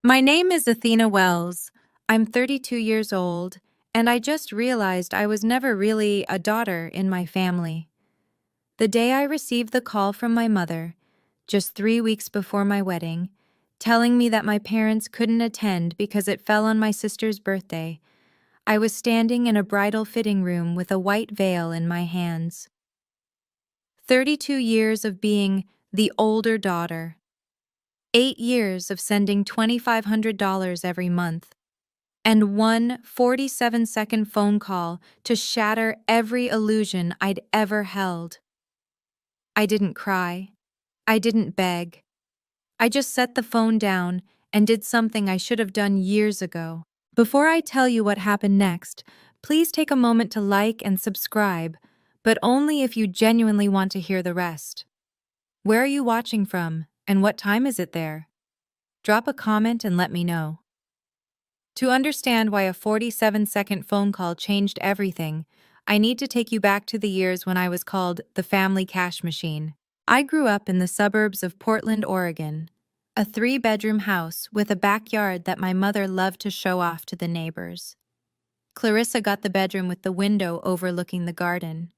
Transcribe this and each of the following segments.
My name is Athena Wells. I'm 32 years old, and I just realized I was never really a daughter in my family. The day I received the call from my mother, just 3 weeks before my wedding, telling me that my parents couldn't attend because it fell on my sister's birthday, I was standing in a bridal fitting room with a white veil in my hands. 32 years of being the older daughter. 8 years of sending $2,500 every month. And one 47-second phone call to shatter every illusion I'd ever held. I didn't cry. I didn't beg. I just set the phone down and did something I should have done years ago. Before I tell you what happened next, please take a moment to like and subscribe, but only if you genuinely want to hear the rest. Where are you watching from, and what time is it there? Drop a comment and let me know. To understand why a 47-second phone call changed everything, I need to take you back to the years when I was called the family cash machine. I grew up in the suburbs of Portland, Oregon, a 3-bedroom house with a backyard that my mother loved to show off to the neighbors. Clarissa got the bedroom with the window overlooking the garden.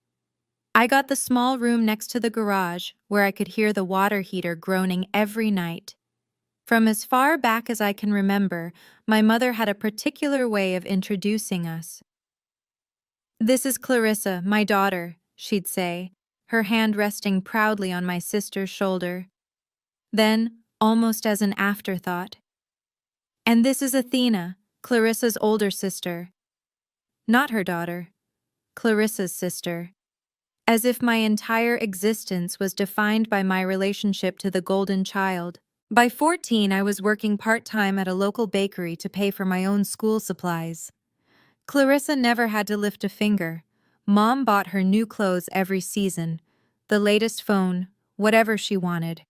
I got the small room next to the garage where I could hear the water heater groaning every night. From as far back as I can remember, my mother had a particular way of introducing us. "This is Clarissa, my daughter," she'd say, her hand resting proudly on my sister's shoulder. Then, almost as an afterthought, "And this is Athena, Clarissa's older sister." Not her daughter, Clarissa's sister. As if my entire existence was defined by my relationship to the golden child. By 14, I was working part-time at a local bakery to pay for my own school supplies. Clarissa never had to lift a finger. Mom bought her new clothes every season, the latest phone, whatever she wanted.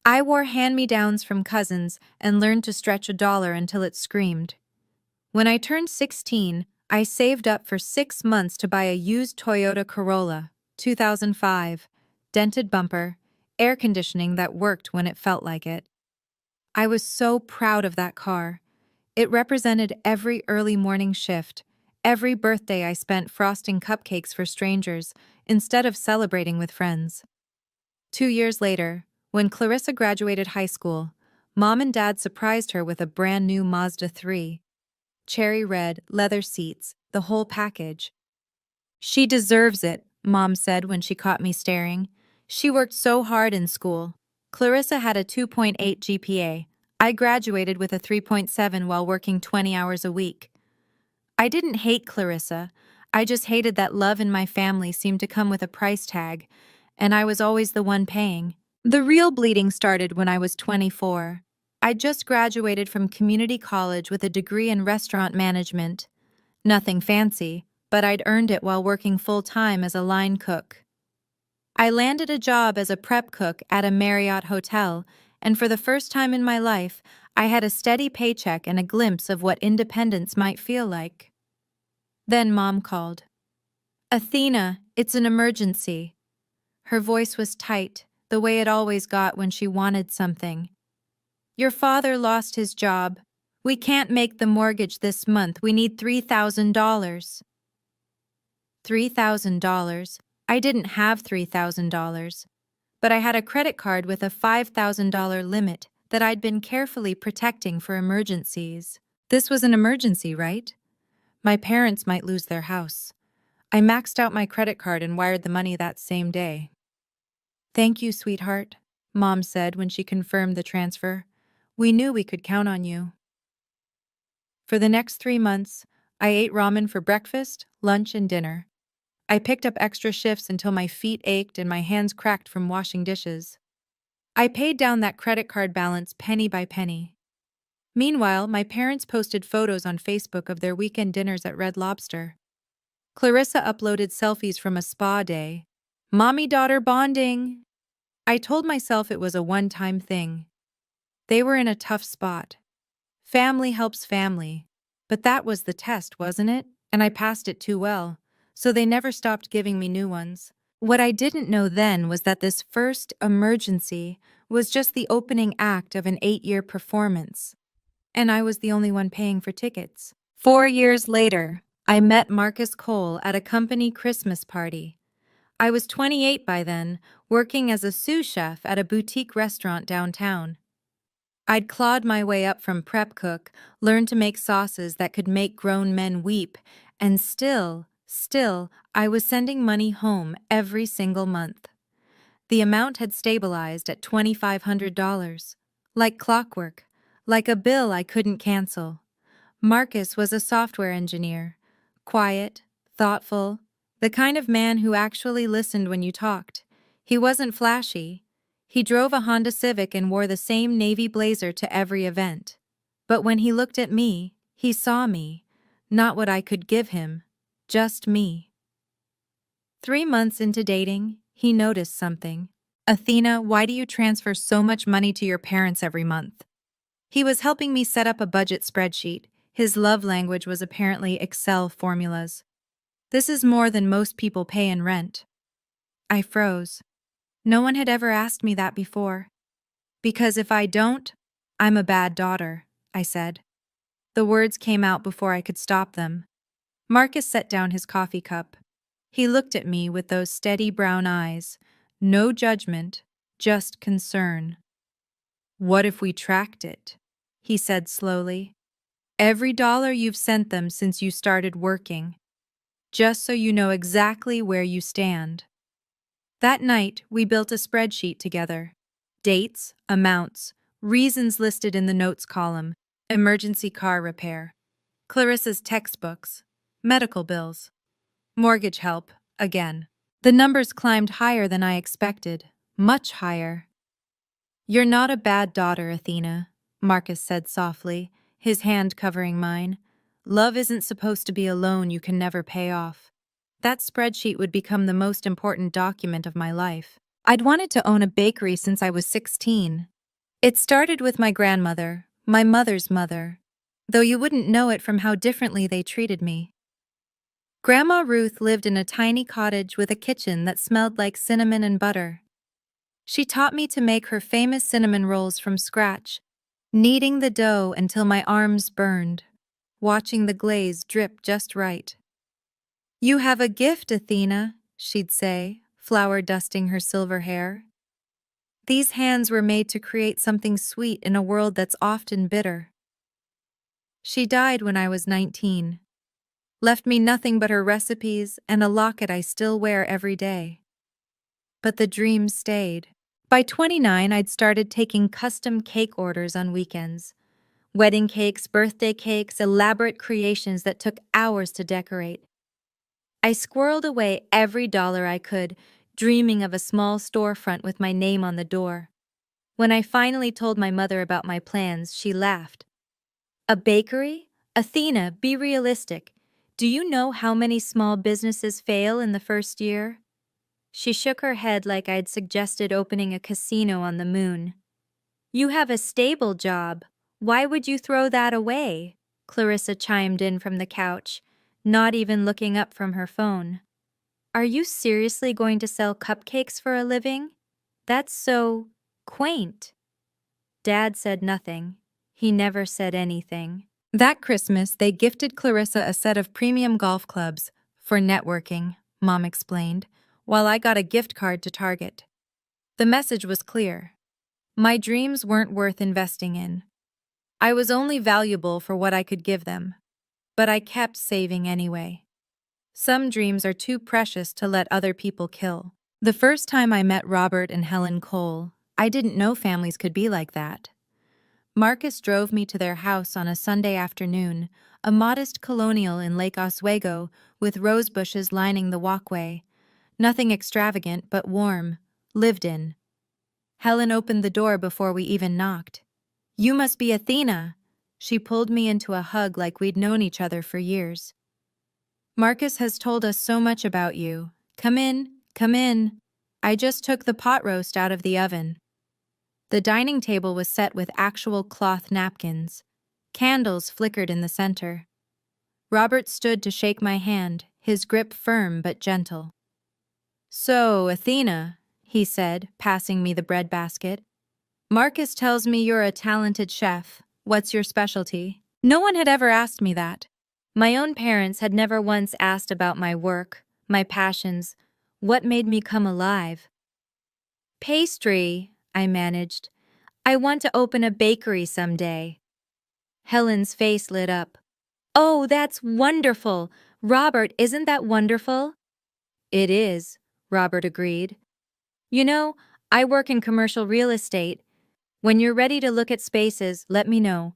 I wore hand-me-downs from cousins and learned to stretch $1 until it screamed. When I turned 16, I saved up for 6 months to buy a used Toyota Corolla, 2005, dented bumper, air conditioning that worked when it felt like it. I was so proud of that car. It represented every early morning shift, every birthday I spent frosting cupcakes for strangers instead of celebrating with friends. 2 years later, when Clarissa graduated high school, Mom and Dad surprised her with a brand new Mazda 3. Cherry red, leather seats, the whole package. "She deserves it," Mom said when she caught me staring. "She worked so hard in school." Clarissa had a 2.8 GPA. I graduated with a 3.7 while working 20 hours a week. I didn't hate Clarissa. I just hated that love in my family seemed to come with a price tag, and I was always the one paying. The real bleeding started when I was 24. I just graduated from community college with a degree in restaurant management. Nothing fancy, but I'd earned it while working full-time as a line cook. I landed a job as a prep cook at a Marriott hotel, and for the first time in my life, I had a steady paycheck and a glimpse of what independence might feel like. Then Mom called. "Athena, it's an emergency." Her voice was tight, the way it always got when she wanted something. "Your father lost his job. We can't make the mortgage this month. We need $3,000. $3,000. I didn't have $3,000, but I had a credit card with a $5,000 limit that I'd been carefully protecting for emergencies. This was an emergency, right? My parents might lose their house. I maxed out my credit card and wired the money that same day. "Thank you, sweetheart," Mom said when she confirmed the transfer. "We knew we could count on you." For the next 3 months, I ate ramen for breakfast, lunch, and dinner. I picked up extra shifts until my feet ached and my hands cracked from washing dishes. I paid down that credit card balance penny by penny. Meanwhile, my parents posted photos on Facebook of their weekend dinners at Red Lobster. Clarissa uploaded selfies from a spa day. Mommy-daughter bonding! I told myself it was a one-time thing. They were in a tough spot. Family helps family. But that was the test, wasn't it? And I passed it too well. So they never stopped giving me new ones. What I didn't know then was that this first emergency was just the opening act of an 8-year performance. and I was the only one paying for tickets. 4 years later, I met Marcus Cole at a company Christmas party. I was 28 by then, working as a sous chef at a boutique restaurant downtown. I'd clawed my way up from prep cook, learned to make sauces that could make grown men weep, and still, I was sending money home every single month. The amount had stabilized at $2,500. Like clockwork, like a bill I couldn't cancel. Marcus was a software engineer. Quiet, thoughtful, the kind of man who actually listened when you talked. He wasn't flashy. He drove a Honda Civic and wore the same navy blazer to every event. But when he looked at me, he saw me. Not what I could give him, just me. 3 months into dating, he noticed something. "Athena, why do you transfer so much money to your parents every month?" He was helping me set up a budget spreadsheet. His love language was apparently Excel formulas. "This is more than most people pay in rent." I froze. No one had ever asked me that before. "Because if I don't, I'm a bad daughter," I said. The words came out before I could stop them. Marcus set down his coffee cup. He looked at me with those steady brown eyes. No judgment, just concern. "What if we tracked it?" he said slowly. "Every dollar you've sent them since you started working, just so you know exactly where you stand." That night, we built a spreadsheet together. Dates, amounts, reasons listed in the notes column, emergency car repair, Clarissa's textbooks, medical bills, mortgage help, again. The numbers climbed higher than I expected, much higher. "You're not a bad daughter, Athena," Marcus said softly, his hand covering mine. "Love isn't supposed to be a loan you can never pay off." That spreadsheet would become the most important document of my life. I'd wanted to own a bakery since I was 16. It started with my grandmother, my mother's mother, though you wouldn't know it from how differently they treated me. Grandma Ruth lived in a tiny cottage with a kitchen that smelled like cinnamon and butter. She taught me to make her famous cinnamon rolls from scratch, kneading the dough until my arms burned, watching the glaze drip just right. "You have a gift, Athena," she'd say, flour dusting her silver hair. "These hands were made to create something sweet in a world that's often bitter." She died when I was 19. Left me nothing but her recipes and a locket I still wear every day. But the dream stayed. By 29, I'd started taking custom cake orders on weekends. Wedding cakes, birthday cakes, elaborate creations that took hours to decorate. I squirreled away every dollar I could, dreaming of a small storefront with my name on the door. When I finally told my mother about my plans, she laughed. "A bakery? Athena, be realistic. Do you know how many small businesses fail in the first year?" She shook her head like I'd suggested opening a casino on the moon. "You have a stable job. Why would you throw that away?" Clarissa chimed in from the couch, not even looking up from her phone. "Are you seriously going to sell cupcakes for a living? That's so quaint." Dad said nothing. He never said anything. That Christmas, they gifted Clarissa a set of premium golf clubs for networking, Mom explained, while I got a gift card to Target. The message was clear. My dreams weren't worth investing in. I was only valuable for what I could give them. But I kept saving anyway. Some dreams are too precious to let other people kill. The first time I met Robert and Helen Cole, I didn't know families could be like that. Marcus drove me to their house on a Sunday afternoon, a modest colonial in Lake Oswego with rose bushes lining the walkway. Nothing extravagant, but warm, lived in. Helen opened the door before we even knocked. "You must be Athena." She pulled me into a hug like we'd known each other for years. "Marcus has told us so much about you. Come in, come in." I just took the pot roast out of the oven. The dining table was set with actual cloth napkins. Candles flickered in the center. Robert stood to shake my hand, his grip firm but gentle. "So, Athena," he said, passing me the breadbasket. "Marcus tells me you're a talented chef. What's your specialty? No one had ever asked me that. My own parents had never once asked about my work, my passions, what made me come alive. Pastry, I managed. I want to open a bakery someday. Helen's face lit up. Oh, that's wonderful! Robert, isn't that wonderful? It is, Robert agreed. You know, I work in commercial real estate. When you're ready to look at spaces, let me know.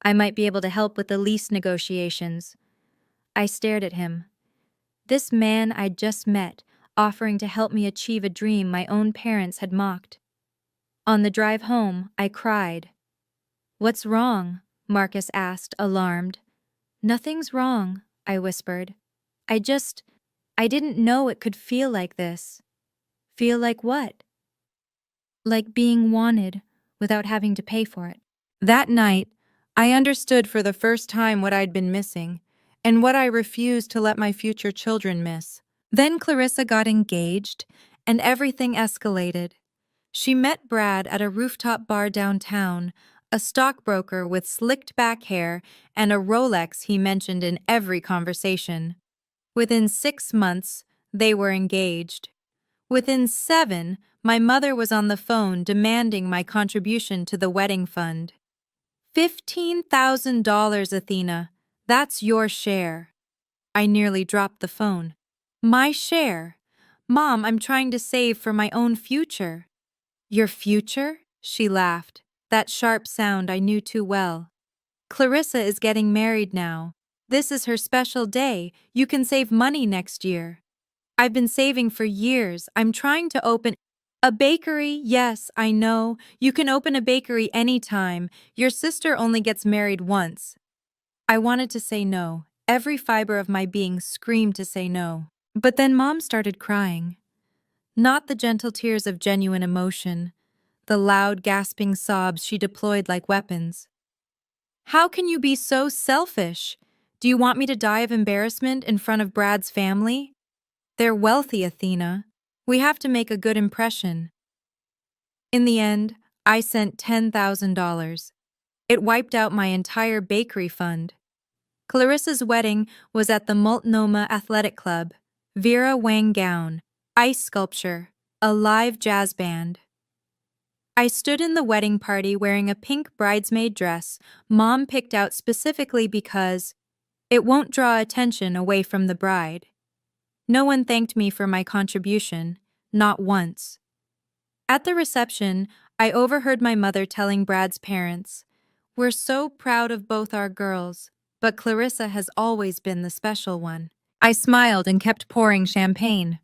I might be able to help with the lease negotiations. I stared at him. This man I'd just met, offering to help me achieve a dream my own parents had mocked. On the drive home, I cried. What's wrong? Marcus asked, alarmed. Nothing's wrong, I whispered. I didn't know it could feel like this. Feel like what? Like being wanted without having to pay for it. That night, I understood for the first time what I'd been missing and what I refused to let my future children miss. Then Clarissa got engaged, and everything escalated. She met Brad at a rooftop bar downtown, a stockbroker with slicked back hair and a Rolex he mentioned in every conversation. Within 6 months, they were engaged. Within 7, my mother was on the phone demanding my contribution to the wedding fund. $15,000, Athena. That's your share. I nearly dropped the phone. My share? Mom, I'm trying to save for my own future. Your future? She laughed. That sharp sound I knew too well. Clarissa is getting married now. This is her special day. You can save money next year. I've been saving for years. I'm trying to open a bakery. Yes, I know. You can open a bakery anytime. Your sister only gets married once. I wanted to say no. Every fiber of my being screamed to say no. But then Mom started crying. Not the gentle tears of genuine emotion, the loud, gasping sobs she deployed like weapons. How can you be so selfish? Do you want me to die of embarrassment in front of Brad's family? They're wealthy, Athena. We have to make a good impression. In the end, I sent $10,000. It wiped out my entire bakery fund. Clarissa's wedding was at the Multnomah Athletic Club. Vera Wang gown, ice sculpture, a live jazz band. I stood in the wedding party wearing a pink bridesmaid dress Mom picked out specifically because it won't draw attention away from the bride. No one thanked me for my contribution, not once. At the reception, I overheard my mother telling Brad's parents, "We're so proud of both our girls, but Clarissa has always been the special one." I smiled and kept pouring champagne.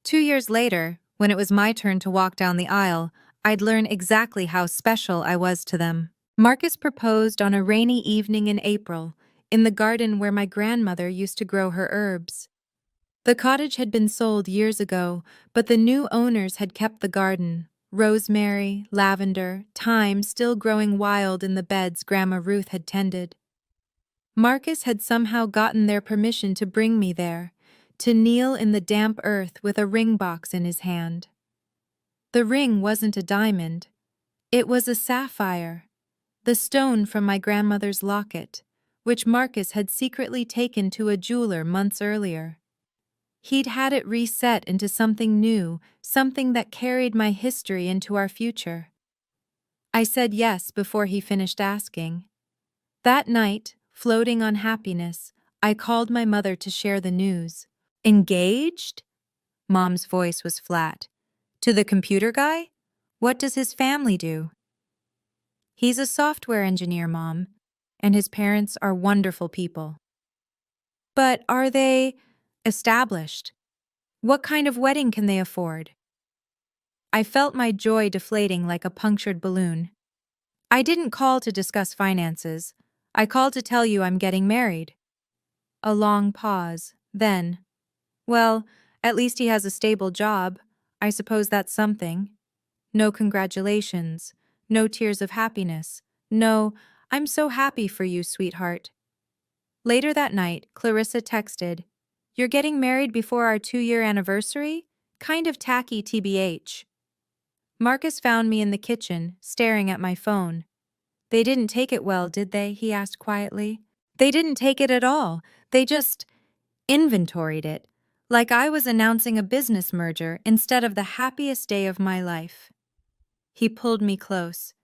2 years later, when it was my turn to walk down the aisle, I'd learn exactly how special I was to them. Marcus proposed on a rainy evening in April, in the garden where my grandmother used to grow her herbs. The cottage had been sold years ago, but the new owners had kept the garden. Rosemary, lavender, thyme still growing wild in the beds Grandma Ruth had tended. Marcus had somehow gotten their permission to bring me there, to kneel in the damp earth with a ring box in his hand. The ring wasn't a diamond. It was a sapphire, the stone from my grandmother's locket, which Marcus had secretly taken to a jeweler months earlier. He'd had it reset into something new, something that carried my history into our future. I said yes before he finished asking. That night, floating on happiness, I called my mother to share the news. Engaged? Mom's voice was flat. To the computer guy? What does his family do? He's a software engineer, Mom, and his parents are wonderful people. But are they established? What kind of wedding can they afford? I felt my joy deflating like a punctured balloon. I didn't call to discuss finances. I called to tell you I'm getting married. A long pause. Then, well, at least he has a stable job. I suppose that's something. No congratulations. No tears of happiness. No, I'm so happy for you, sweetheart. Later that night, Clarissa texted, "You're getting married before our 2-year anniversary? Kind of tacky TBH. Marcus found me in the kitchen, staring at my phone. They didn't take it well, did they? He asked quietly. They didn't take it at all. They just inventoried it, like I was announcing a business merger instead of the happiest day of my life. He pulled me close.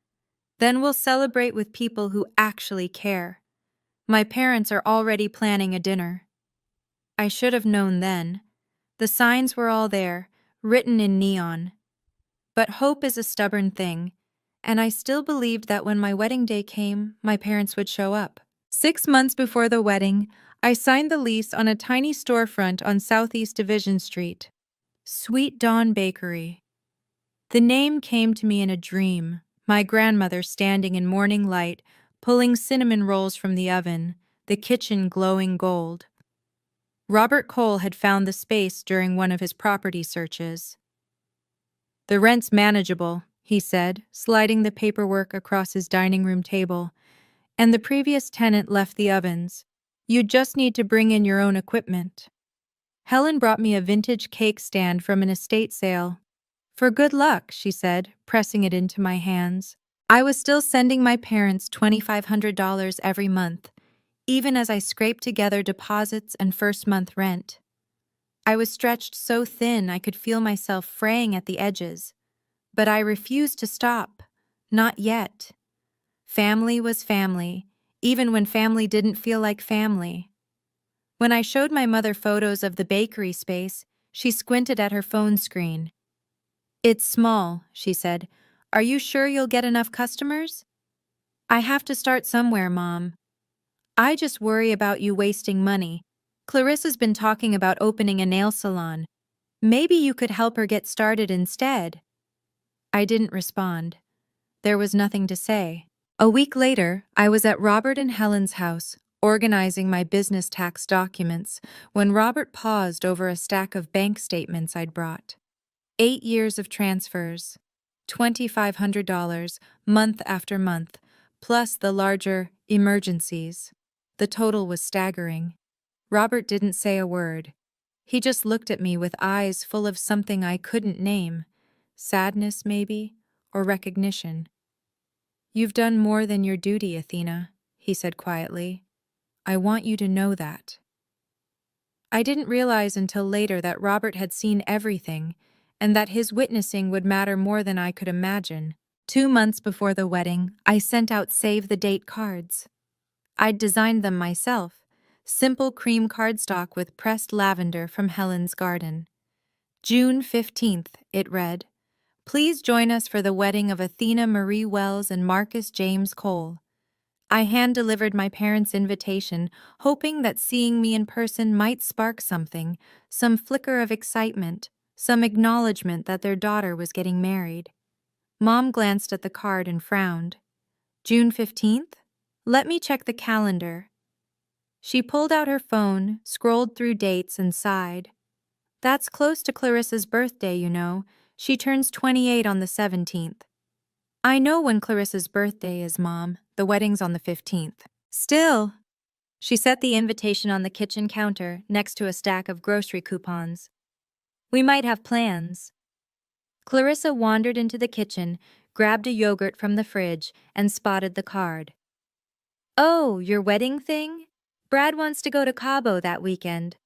Then we'll celebrate with people who actually care. My parents are already planning a dinner. I should have known then. The signs were all there, written in neon. But hope is a stubborn thing, and I still believed that when my wedding day came, my parents would show up. 6 months before the wedding, I signed the lease on a tiny storefront on Southeast Division Street. Sweet Dawn Bakery. The name came to me in a dream, my grandmother standing in morning light, pulling cinnamon rolls from the oven, the kitchen glowing gold. Robert Cole had found the space during one of his property searches. "The rent's manageable," he said, sliding the paperwork across his dining room table. "And the previous tenant left the ovens. You just need to bring in your own equipment." Helen brought me a vintage cake stand from an estate sale. "For good luck," she said, pressing it into my hands. I was still sending my parents $2,500 every month, even as I scraped together deposits and first-month rent. I was stretched so thin I could feel myself fraying at the edges. But I refused to stop. Not yet. Family was family, even when family didn't feel like family. When I showed my mother photos of the bakery space, she squinted at her phone screen. "It's small," she said. "Are you sure you'll get enough customers?" "I have to start somewhere, Mom. I just worry about you wasting money. Clarissa's been talking about opening a nail salon. Maybe you could help her get started instead." I didn't respond. There was nothing to say. A week later, I was at Robert and Helen's house, organizing my business tax documents, when Robert paused over a stack of bank statements I'd brought. 8 years of transfers, $2,500, month after month, plus the larger emergencies. The total was staggering. Robert didn't say a word. He just looked at me with eyes full of something I couldn't name. Sadness, maybe, or recognition. "You've done more than your duty, Athena," he said quietly. "I want you to know that." I didn't realize until later that Robert had seen everything, and that his witnessing would matter more than I could imagine. 2 months before the wedding, I sent out save-the-date cards. I'd designed them myself, simple cream cardstock with pressed lavender from Helen's garden. June 15th, it read. "Please join us for the wedding of Athena Marie Wells and Marcus James Cole." I hand-delivered my parents' invitation, hoping that seeing me in person might spark something, some flicker of excitement, some acknowledgement that their daughter was getting married. Mom glanced at the card and frowned. "June 15th? Let me check the calendar." She pulled out her phone, scrolled through dates, and sighed. "That's close to Clarissa's birthday, you know. She turns 28 on the 17th. "I know when Clarissa's birthday is, Mom. The wedding's on the 15th. "Still." She set the invitation on the kitchen counter next to a stack of grocery coupons. "We might have plans." Clarissa wandered into the kitchen, grabbed a yogurt from the fridge, and spotted the card. "Oh, your wedding thing? Brad wants to go to Cabo that weekend.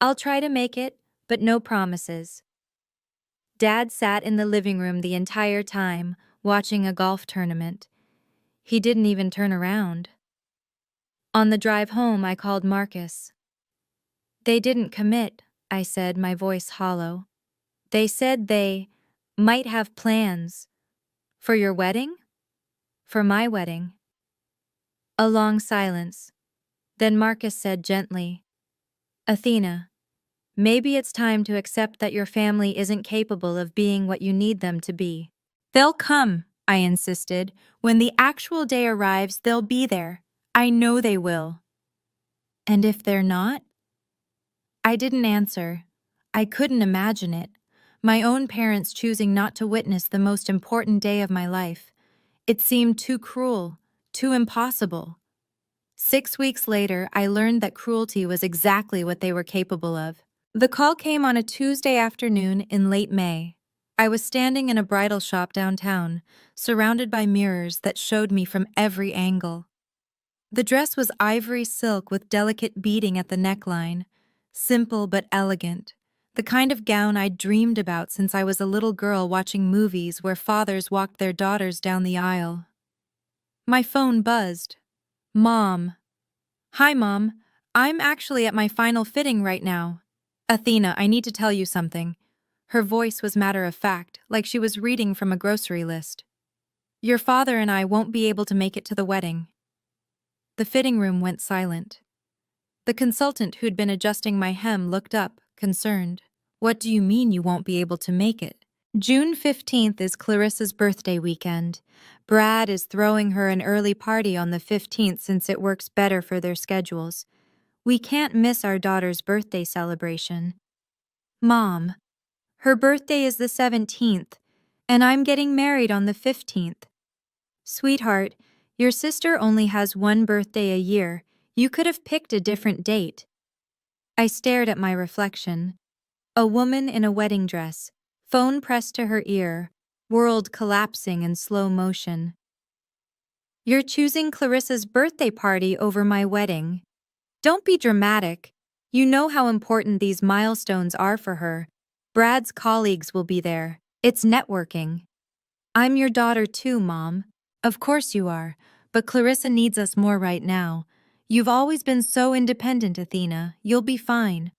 I'll try to make it, but no promises." Dad sat in the living room the entire time, watching a golf tournament. He didn't even turn around. On the drive home, I called Marcus. "They didn't commit," I said, my voice hollow. "They said they might have plans." "For your wedding?" "For my wedding." A long silence. Then Marcus said gently, "Athena, maybe it's time to accept that your family isn't capable of being what you need them to be." "They'll come," I insisted. "When the actual day arrives, they'll be there. I know they will." "And if they're not?" I didn't answer. I couldn't imagine it. My own parents choosing not to witness the most important day of my life. It seemed too cruel, too impossible. 6 weeks later, I learned that cruelty was exactly what they were capable of. The call came on a Tuesday afternoon in late May. I was standing in a bridal shop downtown, surrounded by mirrors that showed me from every angle. The dress was ivory silk with delicate beading at the neckline, simple but elegant, the kind of gown I'd dreamed about since I was a little girl watching movies where fathers walked their daughters down the aisle. My phone buzzed. Mom. Hi, Mom. I'm actually at my final fitting right now. Athena, I need to tell you something. Her voice was matter of fact, like she was reading from a grocery list. Your father and I won't be able to make it to the wedding. The fitting room went silent. The consultant who'd been adjusting my hem looked up, concerned. What do you mean you won't be able to make it? June 15th is Clarissa's birthday weekend. Brad is throwing her an early party on the 15th since it works better for their schedules. We can't miss our daughter's birthday celebration. Mom, her birthday is the 17th, and I'm getting married on the 15th. Sweetheart, your sister only has one birthday a year. You could have picked a different date. I stared at my reflection. A woman in a wedding dress, phone pressed to her ear, world collapsing in slow motion. You're choosing Clarissa's birthday party over my wedding. Don't be dramatic. You know how important these milestones are for her. Brad's colleagues will be there. It's networking. I'm your daughter too, Mom. Of course you are, but Clarissa needs us more right now. You've always been so independent, Athena. You'll be fine.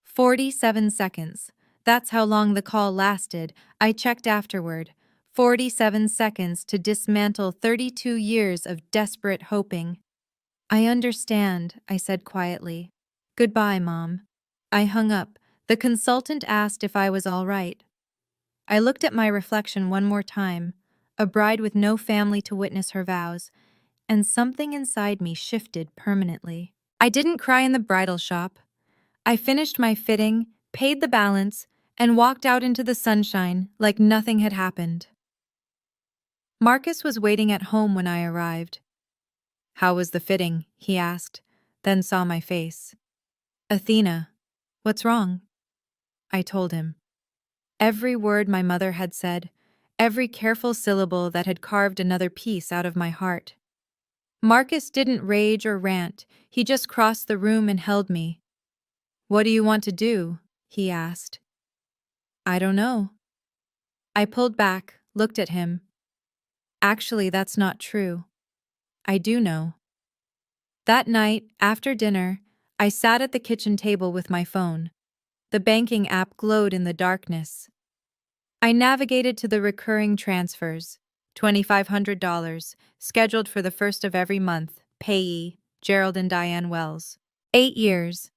47 seconds. That's how long the call lasted. I checked afterward. 47 seconds to dismantle 32 years of desperate hoping. I understand, I said quietly. Goodbye, Mom. I hung up. The consultant asked if I was all right. I looked at my reflection one more time, a bride with no family to witness her vows, and something inside me shifted permanently. I didn't cry in the bridal shop. I finished my fitting, paid the balance, and walked out into the sunshine like nothing had happened. Marcus was waiting at home when I arrived. How was the fitting? He asked, then saw my face. Athena, what's wrong? I told him. Every word my mother had said, every careful syllable that had carved another piece out of my heart. Marcus didn't rage or rant, he just crossed the room and held me. What do you want to do? He asked. I don't know. I pulled back, looked at him. Actually, that's not true. I do know. That night, after dinner, I sat at the kitchen table with my phone. The banking app glowed in the darkness. I navigated to the recurring transfers. $2,500, scheduled for the first of every month. Payee, Gerald and Diane Wells. 8 years.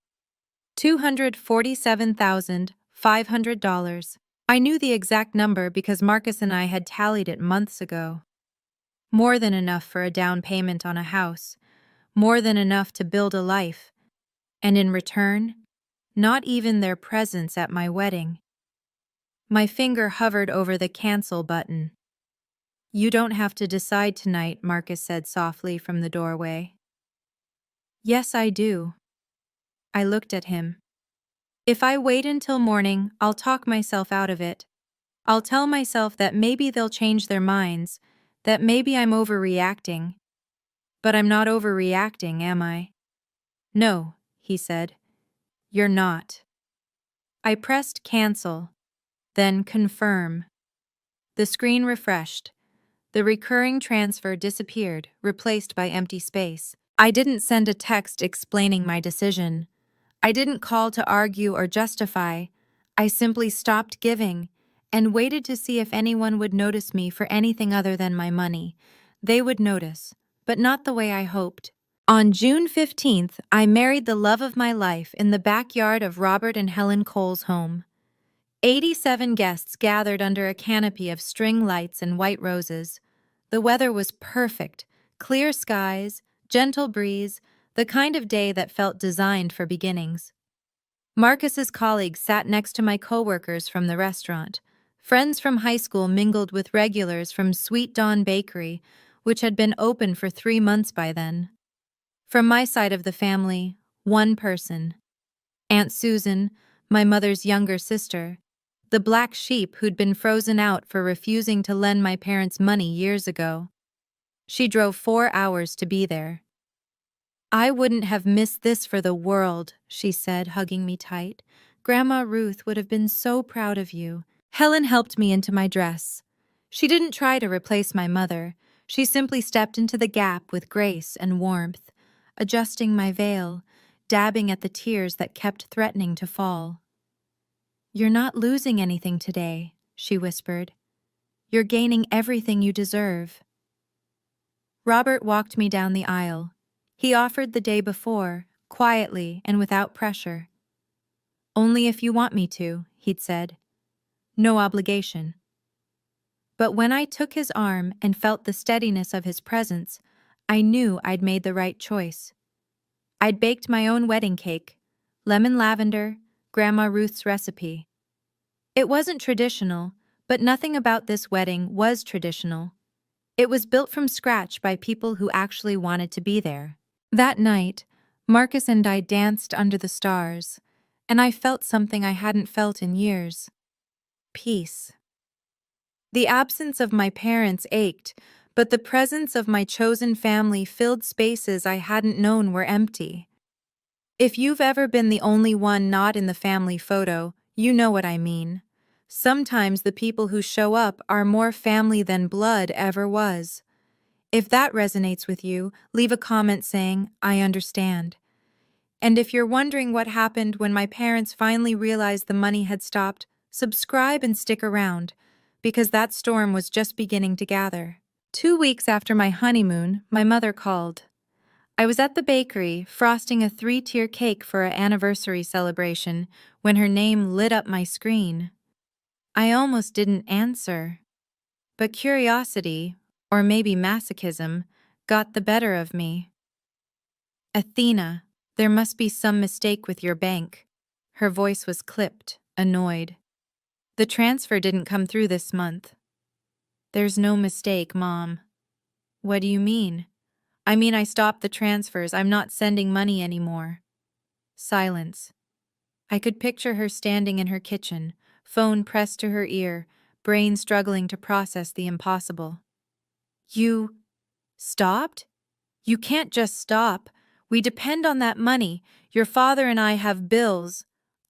$247,500. I knew the exact number because Marcus and I had tallied it months ago. More than enough for a down payment on a house. More than enough to build a life. And in return, not even their presence at my wedding. My finger hovered over the cancel button. You don't have to decide tonight, Marcus said softly from the doorway. Yes, I do. I looked at him. If I wait until morning, I'll talk myself out of it. I'll tell myself that maybe they'll change their minds, that maybe I'm overreacting. But I'm not overreacting, am I? No, he said. You're not. I pressed cancel, then confirm. The screen refreshed. The recurring transfer disappeared, replaced by empty space. I didn't send a text explaining my decision. I didn't call to argue or justify. I simply stopped giving and waited to see if anyone would notice me for anything other than my money. They would notice, but not the way I hoped. On June 15th, I married the love of my life in the backyard of Robert and Helen Cole's home. 87 guests gathered under a canopy of string lights and white roses. The weather was perfect, clear skies, gentle breeze, the kind of day that felt designed for beginnings. Marcus's colleagues sat next to my coworkers from the restaurant. Friends from high school mingled with regulars from Sweet Dawn Bakery, which had been open for 3 months by then. From my side of the family, one person. Aunt Susan, my mother's younger sister. the black sheep who'd been frozen out for refusing to lend my parents money years ago. She drove 4 hours to be there. "I wouldn't have missed this for the world," she said, hugging me tight. "Grandma Ruth would have been so proud of you." Helen helped me into my dress. She didn't try to replace my mother. She simply stepped into the gap with grace and warmth, adjusting my veil, dabbing at the tears that kept threatening to fall. "You're not losing anything today," she whispered. "You're gaining everything you deserve." Robert walked me down the aisle. He offered the day before, quietly and without pressure. "Only if you want me to," he'd said. "No obligation." But when I took his arm and felt the steadiness of his presence, I knew I'd made the right choice. I'd baked my own wedding cake, lemon lavender, Grandma Ruth's recipe. It wasn't traditional, but nothing about this wedding was traditional. It was built from scratch by people who actually wanted to be there. That night, Marcus and I danced under the stars, and I felt something I hadn't felt in years. Peace. The absence of my parents ached, but the presence of my chosen family filled spaces I hadn't known were empty. If you've ever been the only one not in the family photo, you know what I mean. Sometimes the people who show up are more family than blood ever was. If that resonates with you, leave a comment saying, "I understand." And if you're wondering what happened when my parents finally realized the money had stopped, subscribe and stick around, because that storm was just beginning to gather. 2 weeks after my honeymoon, my mother called. I was at the bakery, frosting a 3-tier cake for our anniversary celebration, when her name lit up my screen. I almost didn't answer. But curiosity, or maybe masochism, got the better of me. "Athena, there must be some mistake with your bank." Her voice was clipped, annoyed. "The transfer didn't come through this month." "There's no mistake, Mom." "What do you mean?" "I mean I stopped the transfers. I'm not sending money anymore." Silence. I could picture her standing in her kitchen, phone pressed to her ear, brain struggling to process the impossible. "You stopped? You can't just stop. We depend on that money. Your father and I have bills."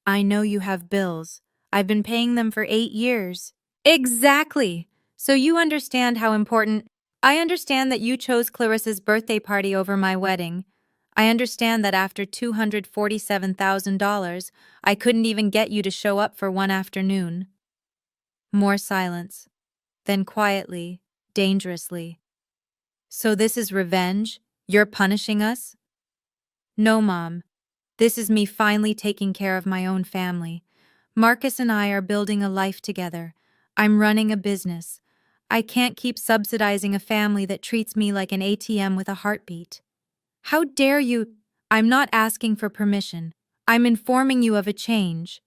"I know you have bills. I've been paying them for 8 years. "Exactly. So you understand how important— I understand that you chose Clarissa's birthday party over my wedding. I understand that after $247,000, I couldn't even get you to show up for one afternoon." More silence. Then quietly, dangerously. "So this is revenge? You're punishing us?" "No, Mom. This is me finally taking care of my own family. Marcus and I are building a life together. I'm running a business. I can't keep subsidizing a family that treats me like an ATM with a heartbeat." "How dare you—" "I'm not asking for permission. I'm informing you of a change.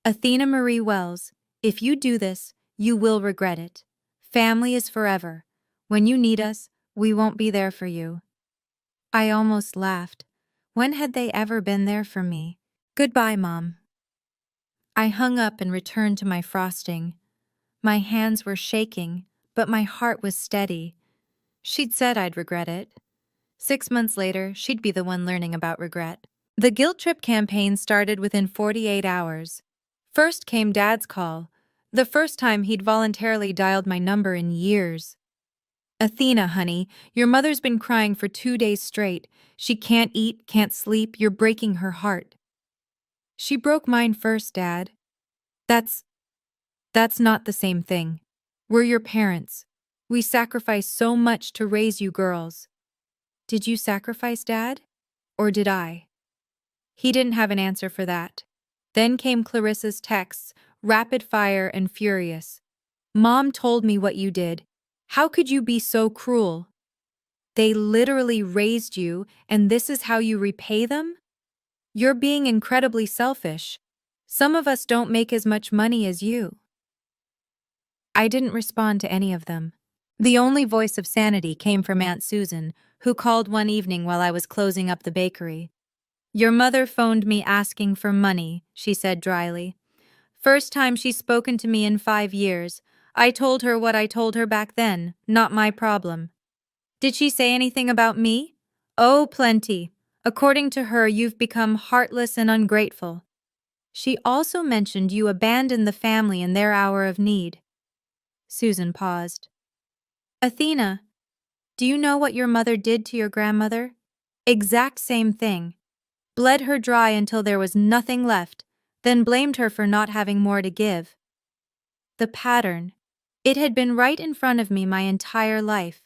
Athena Marie Wells, if you do this, you will regret it. Family is forever. When you need us, we won't be there for you." I almost laughed. When had they ever been there for me? "Goodbye, Mom." I hung up and returned to my frosting. My hands were shaking, but my heart was steady. She'd said I'd regret it. 6 months later, she'd be the one learning about regret. The guilt trip campaign started within 48 hours. First came Dad's call, the first time he'd voluntarily dialed my number in years. "Athena, honey, your mother's been crying for 2 days straight. She can't eat, can't sleep. You're breaking her heart." "She broke mine first, Dad." That's not the same thing. We're your parents. We sacrificed so much to raise you girls." "Did you sacrifice, Dad? Or did I?" He didn't have an answer for that. Then came Clarissa's texts, rapid fire and furious. "Mom told me what you did. How could you be so cruel? They literally raised you, and this is how you repay them? You're being incredibly selfish. Some of us don't make as much money as you." I didn't respond to any of them. The only voice of sanity came from Aunt Susan, who called one evening while I was closing up the bakery. "Your mother phoned me asking for money," she said dryly. First time she's spoken to me in 5 years. I told her what I told her back then, not my problem. Did she say anything about me? Oh, plenty. According to her, you've become heartless and ungrateful. She also mentioned you abandoned the family in their hour of need. Susan paused. Athena, do you know what your mother did to your grandmother? Exact same thing. Bled her dry until there was nothing left, then blamed her for not having more to give. The pattern. It had been right in front of me my entire life.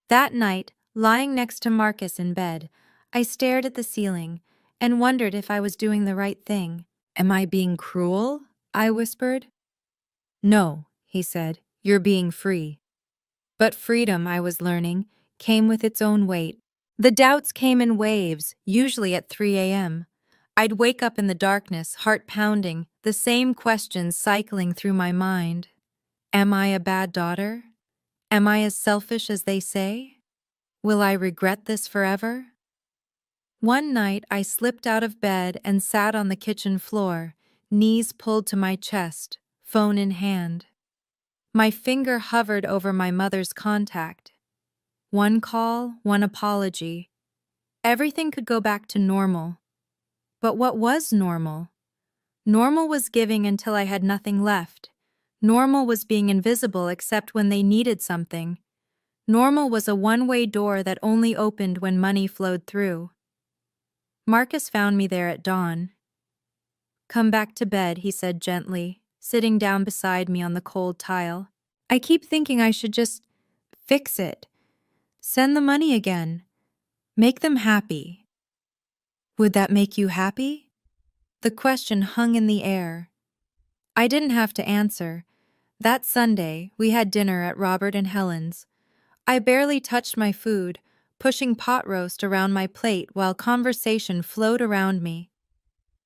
That night, lying next to Marcus in bed, I stared at the ceiling and wondered if I was doing the right thing. Am I being cruel? I whispered. No, he said, you're being free. But freedom, I was learning, came with its own weight. The doubts came in waves, usually at 3 a.m. I'd wake up in the darkness, heart pounding, the same questions cycling through my mind. Am I a bad daughter? Am I as selfish as they say? Will I regret this forever? One night I slipped out of bed and sat on the kitchen floor, knees pulled to my chest, phone in hand. My finger hovered over my mother's contact. One call, one apology. Everything could go back to normal. But what was normal? Normal was giving until I had nothing left. Normal was being invisible except when they needed something. Normal was a one-way door that only opened when money flowed through. Marcus found me there at dawn. Come back to bed, he said gently, sitting down beside me on the cold tile. I keep thinking I should just fix it. Send the money again. Make them happy. Would that make you happy? The question hung in the air. I didn't have to answer. That Sunday, we had dinner at Robert and Helen's. I barely touched my food, pushing pot roast around my plate while conversation flowed around me.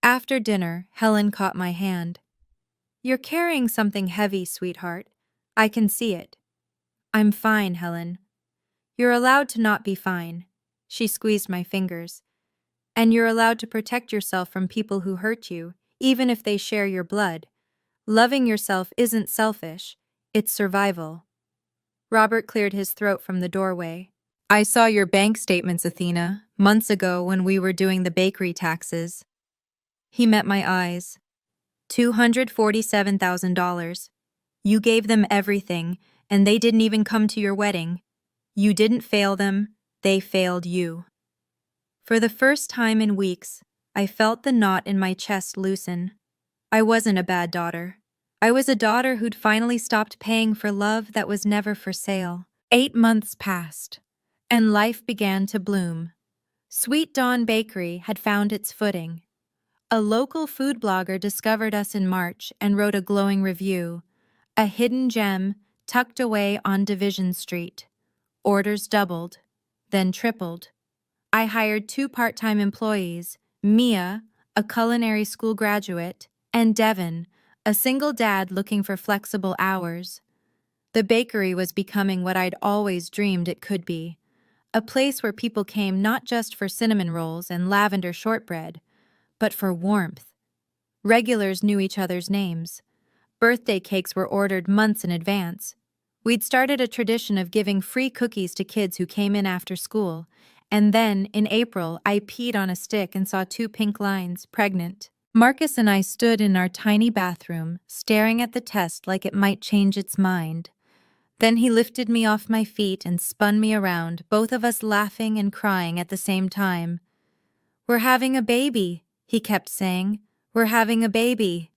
After dinner, Helen caught my hand. You're carrying something heavy, sweetheart. I can see it. I'm fine, Helen. You're allowed to not be fine. She squeezed my fingers. And you're allowed to protect yourself from people who hurt you, even if they share your blood. Loving yourself isn't selfish, it's survival. Robert cleared his throat from the doorway. I saw your bank statements, Athena, months ago when we were doing the bakery taxes. He met my eyes. $247,000. You gave them everything, and they didn't even come to your wedding. You didn't fail them, they failed you. For the first time in weeks, I felt the knot in my chest loosen. I wasn't a bad daughter. I was a daughter who'd finally stopped paying for love that was never for sale. 8 months passed, and life began to bloom. Sweet Dawn Bakery had found its footing. A local food blogger discovered us in March and wrote a glowing review, a hidden gem tucked away on Division Street. Orders doubled, then tripled. I hired 2 part-time employees, Mia, a culinary school graduate, and Devin, a single dad looking for flexible hours. The bakery was becoming what I'd always dreamed it could be, a place where people came not just for cinnamon rolls and lavender shortbread, but for warmth. Regulars knew each other's names. Birthday cakes were ordered months in advance. We'd started a tradition of giving free cookies to kids who came in after school, and then, in April, I peed on a stick and saw 2 pink lines, pregnant. Marcus and I stood in our tiny bathroom, staring at the test like it might change its mind. Then he lifted me off my feet and spun me around, both of us laughing and crying at the same time. We're having a baby, he kept saying. We're having a baby.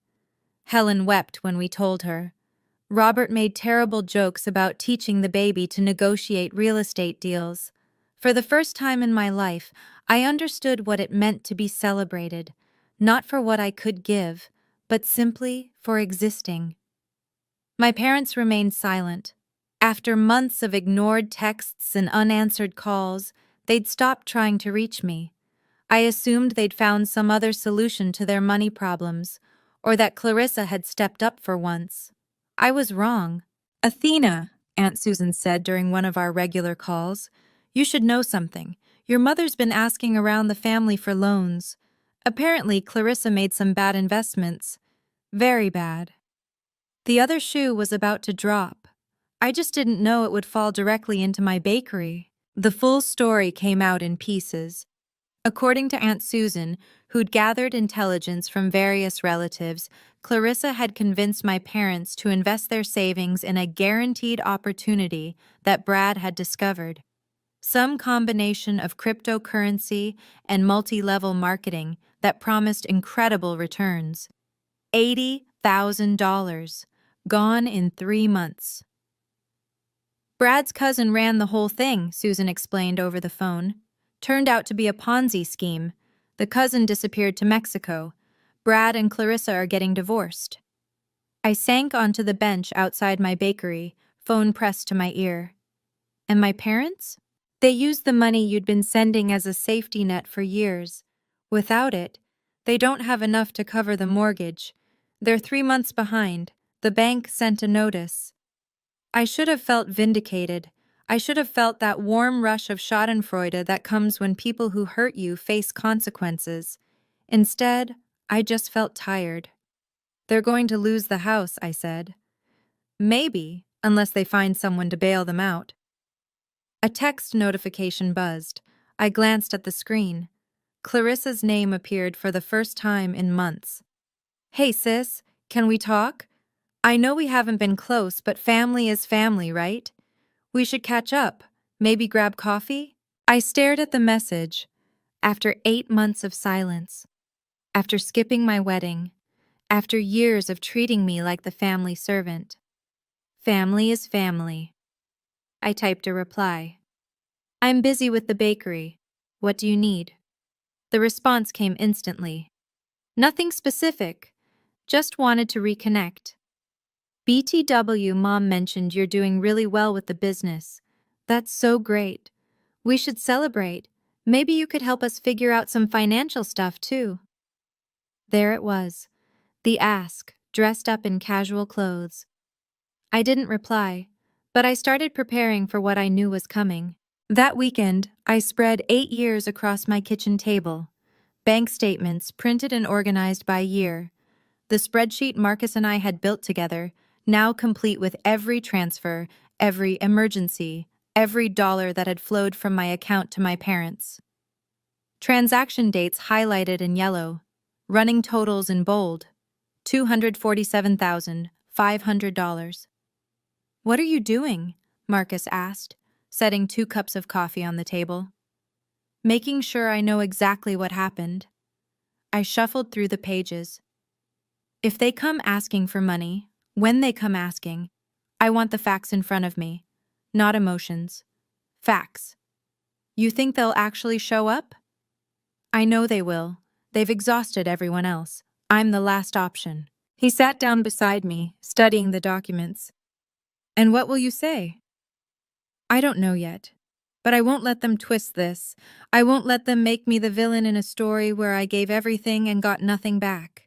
Helen wept when we told her. Robert made terrible jokes about teaching the baby to negotiate real estate deals. For the first time in my life, I understood what it meant to be celebrated, not for what I could give, but simply for existing. My parents remained silent. After months of ignored texts and unanswered calls, they'd stopped trying to reach me. I assumed they'd found some other solution to their money problems, or that Clarissa had stepped up for once. I was wrong. Athena, Aunt Susan said during one of our regular calls, you should know something. Your mother's been asking around the family for loans. Apparently, Clarissa made some bad investments. Very bad. The other shoe was about to drop. I just didn't know it would fall directly into my bakery. The full story came out in pieces. According to Aunt Susan, who'd gathered intelligence from various relatives, Clarissa had convinced my parents to invest their savings in a guaranteed opportunity that Brad had discovered. Some combination of cryptocurrency and multi-level marketing that promised incredible returns. $80,000, gone in 3 months. Brad's cousin ran the whole thing, Susan explained over the phone. Turned out to be a Ponzi scheme. The cousin disappeared to Mexico. Brad and Clarissa are getting divorced. I sank onto the bench outside my bakery, phone pressed to my ear. And my parents? They used the money you'd been sending as a safety net for years. Without it, they don't have enough to cover the mortgage. They're 3 months behind. The bank sent a notice. I should have felt vindicated. I should have felt that warm rush of schadenfreude that comes when people who hurt you face consequences. Instead, I just felt tired. They're going to lose the house, I said. Maybe, unless they find someone to bail them out. A text notification buzzed. I glanced at the screen. Clarissa's name appeared for the first time in months. Hey sis, can we talk? I know we haven't been close, but family is family, right? We should catch up. Maybe grab coffee? I stared at the message. After 8 months of silence. After skipping my wedding. After years of treating me like the family servant. Family is family. I typed a reply. I'm busy with the bakery. What do you need? The response came instantly. Nothing specific. Just wanted to reconnect. BTW, Mom mentioned you're doing really well with the business. That's so great. We should celebrate. Maybe you could help us figure out some financial stuff, too. There it was. The ask, dressed up in casual clothes. I didn't reply, but I started preparing for what I knew was coming. That weekend, I spread 8 years across my kitchen table. Bank statements printed and organized by year. The spreadsheet Marcus and I had built together, now complete with every transfer, every emergency, every dollar that had flowed from my account to my parents. Transaction dates highlighted in yellow, running totals in bold. $247,500. What are you doing? Marcus asked, setting 2 cups of coffee on the table. Making sure I know exactly what happened. I shuffled through the pages. If they come asking for money, when they come asking, I want the facts in front of me, not emotions. Facts. You think they'll actually show up? I know they will. They've exhausted everyone else. I'm the last option. He sat down beside me, studying the documents. And what will you say? I don't know yet. But I won't let them twist this. I won't let them make me the villain in a story where I gave everything and got nothing back.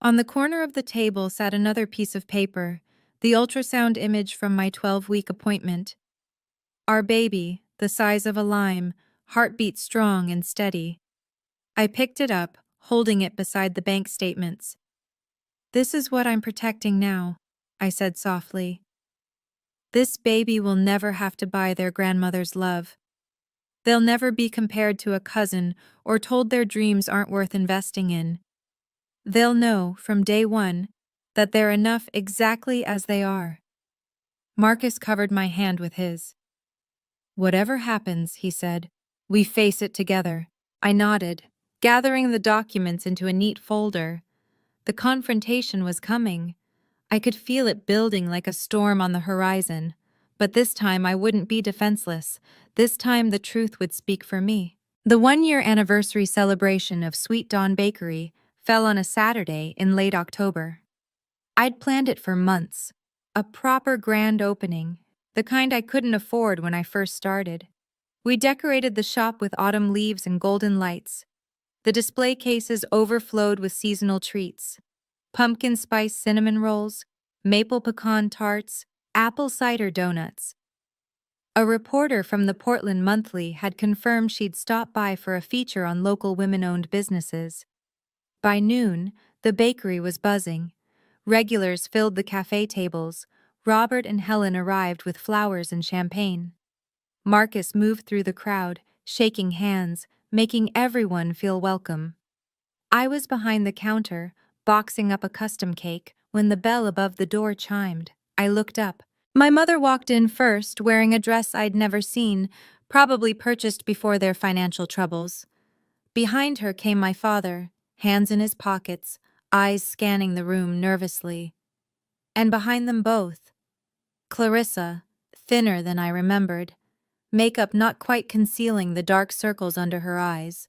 On the corner of the table sat another piece of paper, the ultrasound image from my 12-week appointment. Our baby, the size of a lime, heartbeat strong and steady. I picked it up, holding it beside the bank statements. This is what I'm protecting now, I said softly. This baby will never have to buy their grandmother's love. They'll never be compared to a cousin or told their dreams aren't worth investing in. They'll know, from day one, that they're enough exactly as they are. Marcus covered my hand with his. Whatever happens, he said, we face it together. I nodded, gathering the documents into a neat folder. The confrontation was coming. I could feel it building like a storm on the horizon. But this time I wouldn't be defenseless. This time the truth would speak for me. The 1-year anniversary celebration of Sweet Dawn Bakery fell on a Saturday in late October. I'd planned it for months. A proper grand opening, the kind I couldn't afford when I first started. We decorated the shop with autumn leaves and golden lights. The display cases overflowed with seasonal treats. Pumpkin spice cinnamon rolls, maple pecan tarts, apple cider donuts. A reporter from the Portland Monthly had confirmed she'd stop by for a feature on local women-owned businesses. By noon, The bakery was buzzing. Regulars filled the cafe tables. Robert and Helen arrived with flowers and champagne. Marcus moved through the crowd, shaking hands, making everyone feel welcome. I was behind the counter, boxing up a custom cake, when the bell above the door chimed. I looked up. My mother walked in first, wearing a dress I'd never seen, probably purchased before their financial troubles. Behind her came my father, hands in his pockets, eyes scanning the room nervously. And behind them both, Clarissa, thinner than I remembered, makeup not quite concealing the dark circles under her eyes.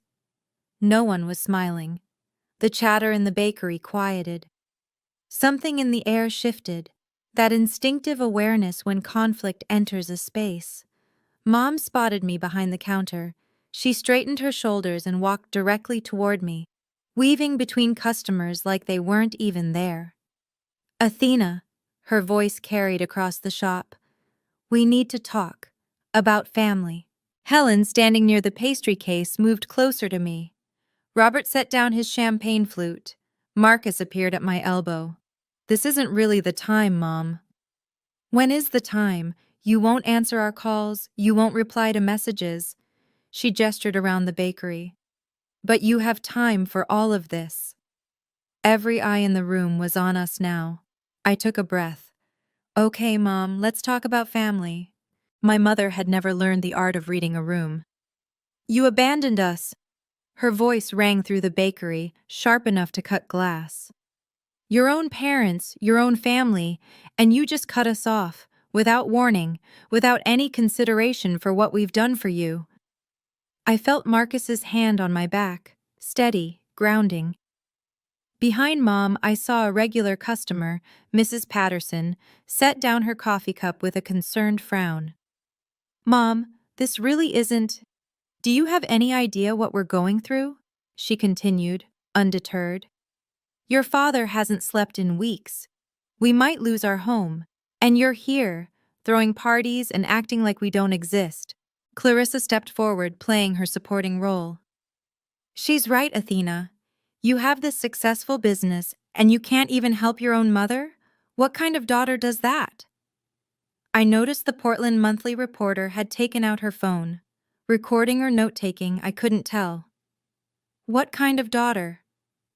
No one was smiling. The chatter in the bakery quieted. Something in the air shifted, that instinctive awareness when conflict enters a space. Mom spotted me behind the counter. She straightened her shoulders and walked directly toward me, weaving between customers like they weren't even there. Athena, her voice carried across the shop. We need to talk. About family. Helen, standing near the pastry case, moved closer to me. Robert set down his champagne flute. Marcus appeared at my elbow. This isn't really the time, Mom. When is the time? You won't answer our calls. You won't reply to messages. She gestured around the bakery. But you have time for all of this. Every eye in the room was on us now. I took a breath. Okay, Mom, let's talk about family. My mother had never learned the art of reading a room. You abandoned us. Her voice rang through the bakery, sharp enough to cut glass. Your own parents, your own family, and you just cut us off, without warning, without any consideration for what we've done for you. I felt Marcus's hand on my back, steady, grounding. Behind Mom, I saw a regular customer, Mrs. Patterson, set down her coffee cup with a concerned frown. Mom, this really isn't... Do you have any idea what we're going through? She continued, undeterred. Your father hasn't slept in weeks. We might lose our home. And you're here, throwing parties and acting like we don't exist. Clarissa stepped forward, playing her supporting role. She's right, Athena. You have this successful business, and you can't even help your own mother? What kind of daughter does that? I noticed the Portland Monthly reporter had taken out her phone. Recording or note-taking, I couldn't tell. What kind of daughter?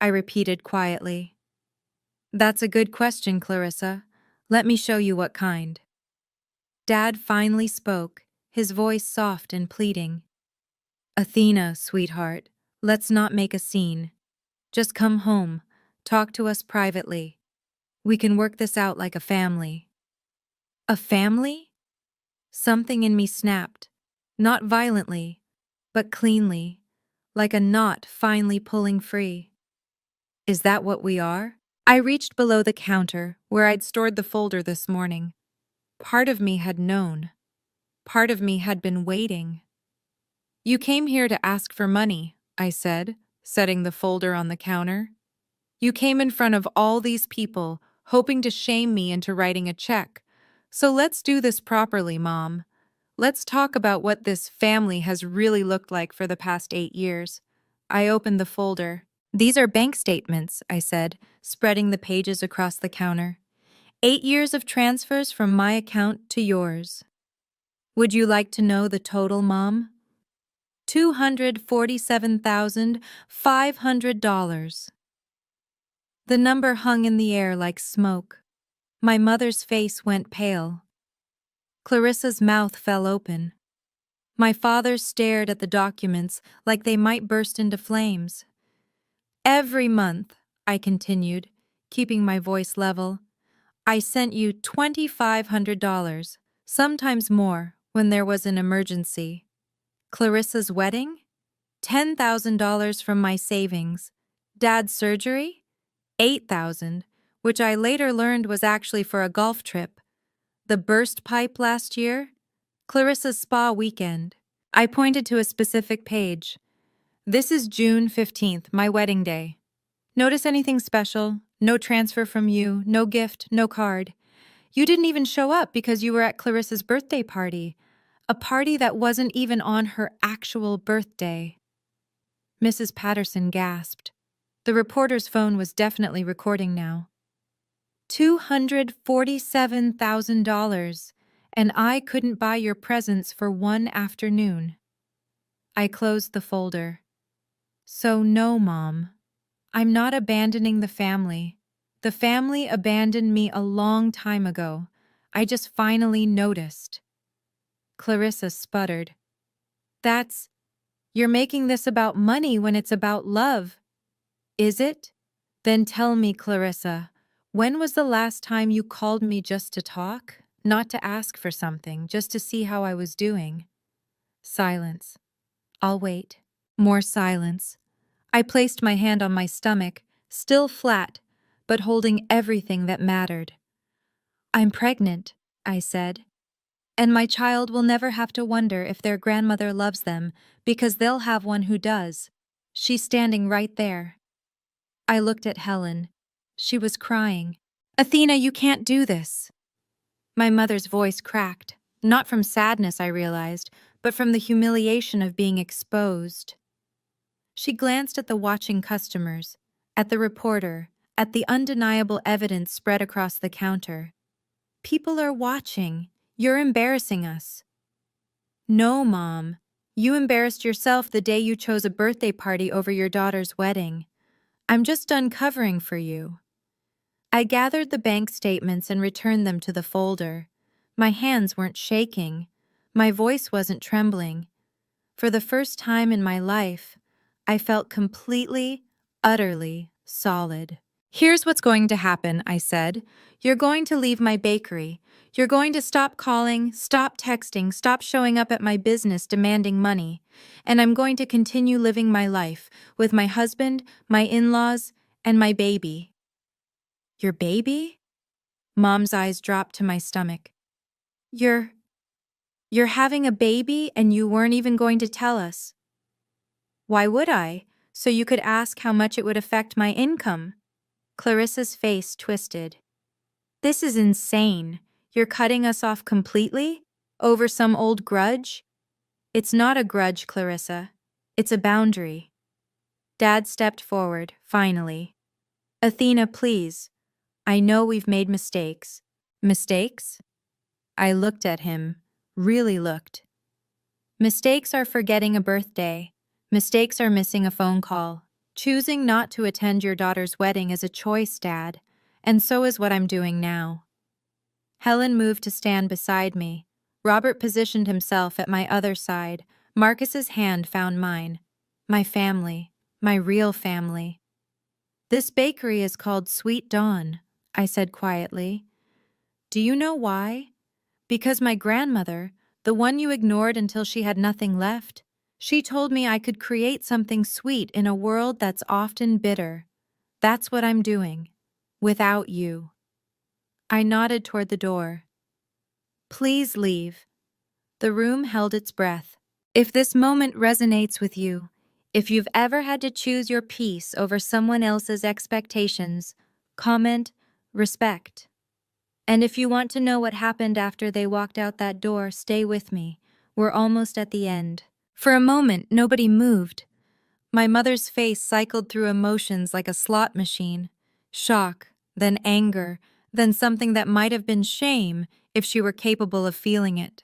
I repeated quietly. That's a good question, Clarissa. Let me show you what kind. Dad finally spoke, his voice soft and pleading. Athena, sweetheart, let's not make a scene. Just come home. Talk to us privately. We can work this out like a family. A family? Something in me snapped. Not violently, but cleanly, like a knot finally pulling free. Is that what we are? I reached below the counter, where I'd stored the folder this morning. Part of me had known. Part of me had been waiting. You came here to ask for money, I said, setting the folder on the counter. You came in front of all these people, hoping to shame me into writing a check. So let's do this properly, Mom. Let's talk about what this family has really looked like for the past 8 years. I opened the folder. These are bank statements, I said, spreading the pages across the counter. 8 years of transfers from my account to yours. Would you like to know the total, Mom? $247,500. The number hung in the air like smoke. My mother's face went pale. Clarissa's mouth fell open. My father stared at the documents like they might burst into flames. Every month, I continued, keeping my voice level, I sent you $2,500, sometimes more, when there was an emergency. Clarissa's wedding? $10,000 from my savings. Dad's surgery? $8,000, which I later learned was actually for a golf trip. The burst pipe last year? Clarissa's spa weekend. I pointed to a specific page. This is June 15th, my wedding day. Notice anything special? No transfer from you, no gift, no card. You didn't even show up because you were at Clarissa's birthday party. A party that wasn't even on her actual birthday. Mrs. Patterson gasped. The reporter's phone was definitely recording now. $247,000, and I couldn't buy your presents for one afternoon. I closed the folder. So no, Mom. I'm not abandoning the family. The family abandoned me a long time ago. I just finally noticed. Clarissa sputtered. You're making this about money when it's about love. Is it? Then tell me, Clarissa, when was the last time you called me just to talk? Not to ask for something, just to see how I was doing. Silence. I'll wait. More silence. I placed my hand on my stomach, still flat, but holding everything that mattered. I'm pregnant, I said, and my child will never have to wonder if their grandmother loves them because they'll have one who does. She's standing right there. I looked at Helen. She was crying. Athena, you can't do this. My mother's voice cracked, not from sadness, I realized, but from the humiliation of being exposed. She glanced at the watching customers, at the reporter, at the undeniable evidence spread across the counter. People are watching. You're embarrassing us. No, Mom. You embarrassed yourself the day you chose a birthday party over your daughter's wedding. I'm just done covering for you. I gathered the bank statements and returned them to the folder. My hands weren't shaking. My voice wasn't trembling. For the first time in my life, I felt completely, utterly solid. Here's what's going to happen, I said. You're going to leave my bakery. You're going to stop calling, stop texting, stop showing up at my business demanding money. And I'm going to continue living my life with my husband, my in-laws, and my baby. Your baby? Mom's eyes dropped to my stomach. You're having a baby and you weren't even going to tell us. Why would I? So you could ask how much it would affect my income. Clarissa's face twisted. This is insane. You're cutting us off completely? Over some old grudge? It's not a grudge, Clarissa. It's a boundary. Dad stepped forward, finally. Athena, please. I know we've made mistakes. Mistakes? I looked at him, really looked. Mistakes are forgetting a birthday. Mistakes are missing a phone call. Choosing not to attend your daughter's wedding is a choice, Dad, and so is what I'm doing now. Helen moved to stand beside me. Robert positioned himself at my other side. Marcus's hand found mine. My family. My real family. This bakery is called Sweet Dawn, I said quietly. Do you know why? Because my grandmother, the one you ignored until she had nothing left, she told me I could create something sweet in a world that's often bitter. That's what I'm doing. Without you. I nodded toward the door. Please leave. The room held its breath. If this moment resonates with you, if you've ever had to choose your peace over someone else's expectations, comment, respect. And if you want to know what happened after they walked out that door, stay with me. We're almost at the end. For a moment, nobody moved. My mother's face cycled through emotions like a slot machine. Shock, then anger, then something that might have been shame if she were capable of feeling it.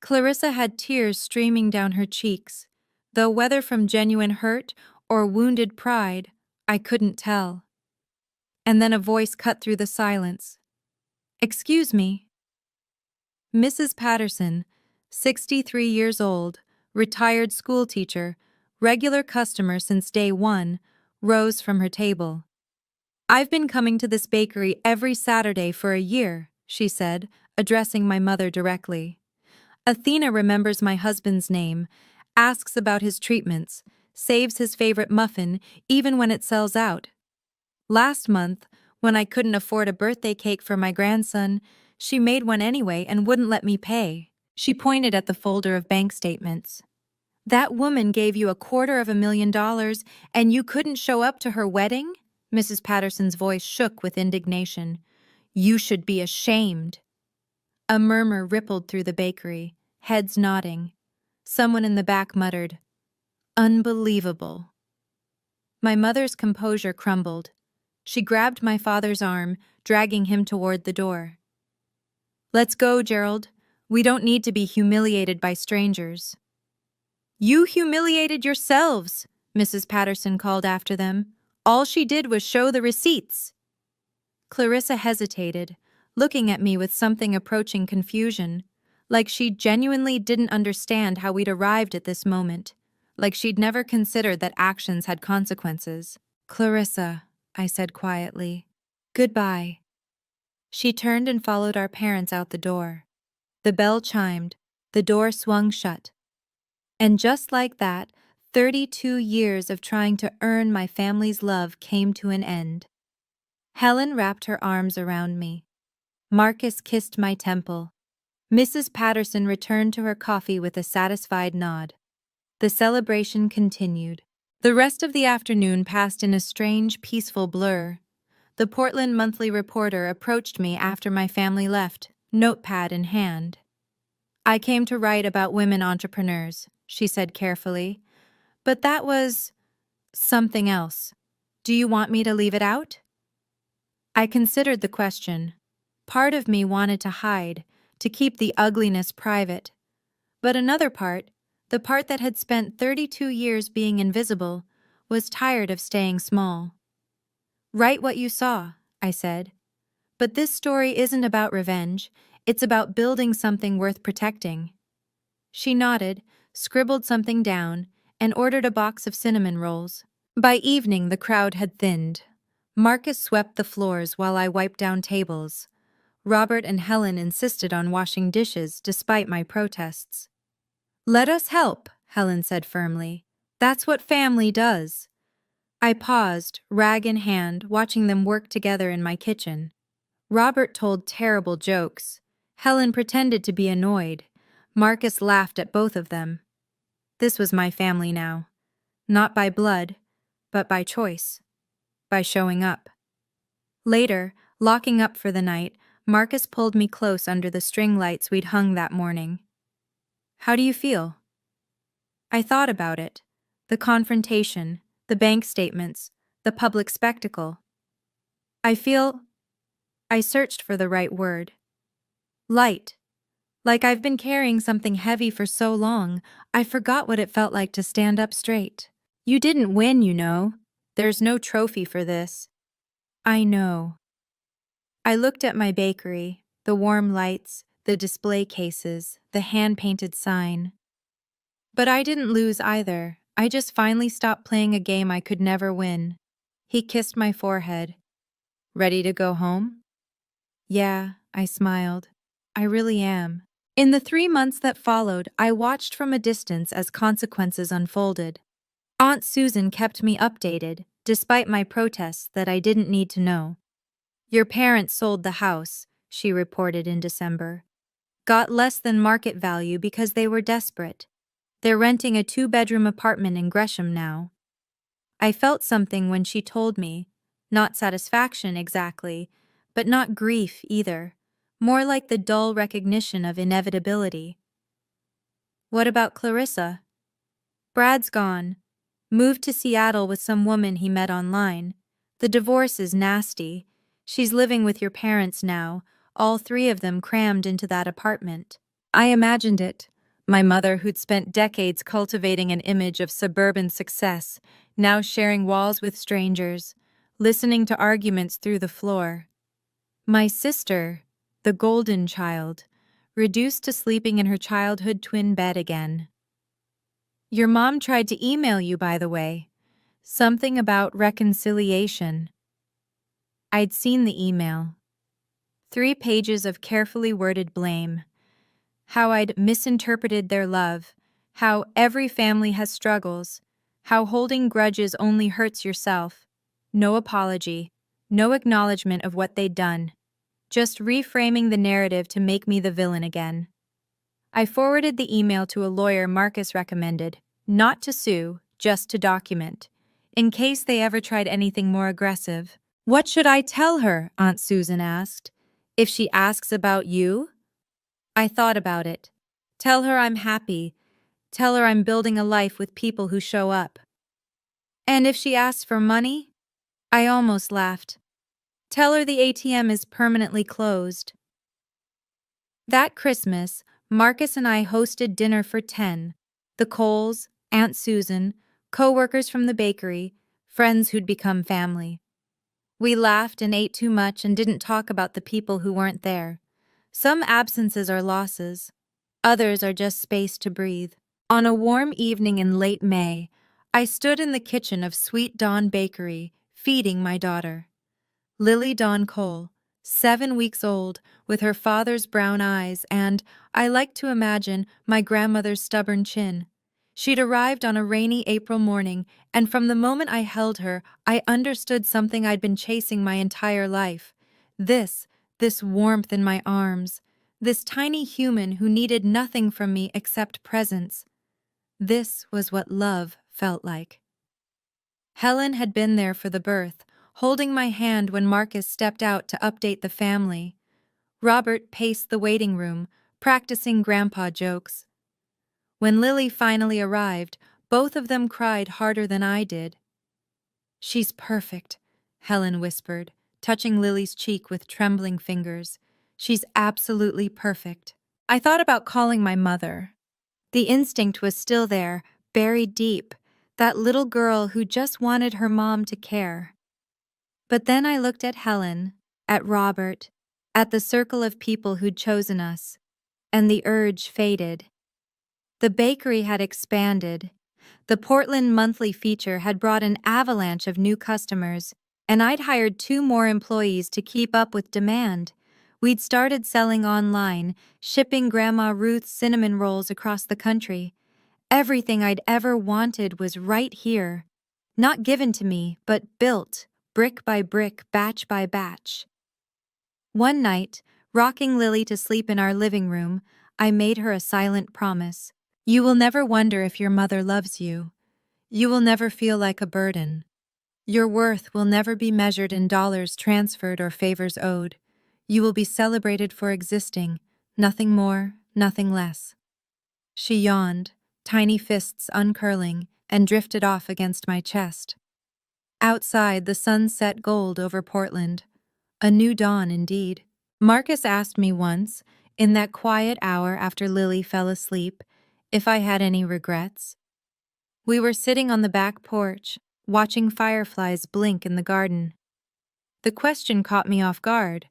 Clarissa had tears streaming down her cheeks, though whether from genuine hurt or wounded pride, I couldn't tell. And then a voice cut through the silence. Excuse me. Mrs. Patterson, 63 years old, retired schoolteacher, regular customer since day one, rose from her table. I've been coming to this bakery every Saturday for a year, she said, addressing my mother directly. Athena remembers my husband's name, asks about his treatments, saves his favorite muffin even when it sells out. Last month, when I couldn't afford a birthday cake for my grandson, she made one anyway and wouldn't let me pay. She pointed at the folder of bank statements. That woman gave you $250,000 and you couldn't show up to her wedding? Mrs. Patterson's voice shook with indignation. You should be ashamed. A murmur rippled through the bakery, heads nodding. Someone in the back muttered, Unbelievable. My mother's composure crumbled. She grabbed my father's arm, dragging him toward the door. "Let's go, Gerald. We don't need to be humiliated by strangers." "You humiliated yourselves," Mrs. Patterson called after them. "All she did was show the receipts." Clarissa hesitated, looking at me with something approaching confusion, like she genuinely didn't understand how we'd arrived at this moment, like she'd never considered that actions had consequences. "Clarissa," I said quietly, "goodbye." She turned and followed our parents out the door. The bell chimed, the door swung shut. And just like that, 32 years of trying to earn my family's love came to an end. Helen wrapped her arms around me. Marcus kissed my temple. Mrs. Patterson returned to her coffee with a satisfied nod. The celebration continued. The rest of the afternoon passed in a strange, peaceful blur. The Portland Monthly reporter approached me after my family left, notepad in hand. "I came to write about women entrepreneurs," she said carefully. "But that was something else. Do you want me to leave it out?" I considered the question. Part of me wanted to hide, to keep the ugliness private. But another part, the part that had spent 32 years being invisible, was tired of staying small. "Write what you saw," I said. "But this story isn't about revenge. It's about building something worth protecting." She nodded, scribbled something down, and ordered a box of cinnamon rolls. By evening, the crowd had thinned. Marcus swept the floors while I wiped down tables. Robert and Helen insisted on washing dishes despite my protests. "Let us help," Helen said firmly. "That's what family does." I paused, rag in hand, watching them work together in my kitchen. Robert told terrible jokes. Helen pretended to be annoyed. Marcus laughed at both of them. This was my family now. Not by blood, but by choice. By showing up. Later, locking up for the night, Marcus pulled me close under the string lights we'd hung that morning. "How do you feel?" I thought about it. The confrontation, the bank statements, the public spectacle. I searched for the right word. Light. Like I've been carrying something heavy for so long, I forgot what it felt like to stand up straight. "You didn't win, you know. There's no trophy for this." "I know." I looked at my bakery, the warm lights, the display cases, the hand-painted sign. But I didn't lose either. I just finally stopped playing a game I could never win. He kissed my forehead. "Ready to go home?" "Yeah," I smiled. "I really am." In the 3 months that followed, I watched from a distance as consequences unfolded. Aunt Susan kept me updated, despite my protests that I didn't need to know. "Your parents sold the house," she reported in December. "Got less than market value because they were desperate. They're renting a 2-bedroom apartment in Gresham now." I felt something when she told me, not satisfaction exactly, but not grief either, more like the dull recognition of inevitability. "What about Clarissa?" "Brad's gone. Moved to Seattle with some woman he met online. The divorce is nasty. She's living with your parents now, all 3 of them crammed into that apartment." I imagined it. My mother, who'd spent decades cultivating an image of suburban success, now sharing walls with strangers, listening to arguments through the floor. My sister, the golden child, reduced to sleeping in her childhood twin bed again. "Your mom tried to email you, by the way. Something about reconciliation." I'd seen the email. 3 pages of carefully worded blame. How I'd misinterpreted their love, how every family has struggles, how holding grudges only hurts yourself. No apology, no acknowledgement of what they'd done. Just reframing the narrative to make me the villain again. I forwarded the email to a lawyer Marcus recommended, not to sue, just to document, in case they ever tried anything more aggressive. "What should I tell her?" Aunt Susan asked. "If she asks about you?" I thought about it. Tell her I'm happy. Tell her I'm building a life with people who show up. And if she asks for money? I almost laughed. Tell her the ATM is permanently closed. That Christmas, Marcus and I hosted dinner for 10. The Coles, Aunt Susan, co-workers from the bakery, friends who'd become family. We laughed and ate too much and didn't talk about the people who weren't there. Some absences are losses. Others are just space to breathe. On a warm evening in late May, I stood in the kitchen of Sweet Dawn Bakery, feeding my daughter. Lily Dawn Cole, 7 weeks old, with her father's brown eyes and, I like to imagine, my grandmother's stubborn chin. She'd arrived on a rainy April morning, and from the moment I held her, I understood something I'd been chasing my entire life. This warmth in my arms, this tiny human who needed nothing from me except presence. This was what love felt like. Helen had been there for the birth, holding my hand when Marcus stepped out to update the family. Robert paced the waiting room, practicing grandpa jokes. When Lily finally arrived, both of them cried harder than I did. "She's perfect," Helen whispered, touching Lily's cheek with trembling fingers. "She's absolutely perfect." I thought about calling my mother. The instinct was still there, buried deep, that little girl who just wanted her mom to care. But then I looked at Helen, at Robert, at the circle of people who'd chosen us, and the urge faded. The bakery had expanded. The Portland monthly feature had brought an avalanche of new customers, and I'd hired 2 more employees to keep up with demand. We'd started selling online, shipping Grandma Ruth's cinnamon rolls across the country. Everything I'd ever wanted was right here. Not given to me, but built, brick by brick, batch by batch. One night, rocking Lily to sleep in our living room, I made her a silent promise. "You will never wonder if your mother loves you. You will never feel like a burden. Your worth will never be measured in dollars transferred or favors owed. You will be celebrated for existing, nothing more, nothing less." She yawned, tiny fists uncurling, and drifted off against my chest. Outside, the sun set gold over Portland. A new dawn indeed. Marcus asked me once, in that quiet hour after Lily fell asleep, if I had any regrets. We were sitting on the back porch, watching fireflies blink in the garden. The question caught me off guard,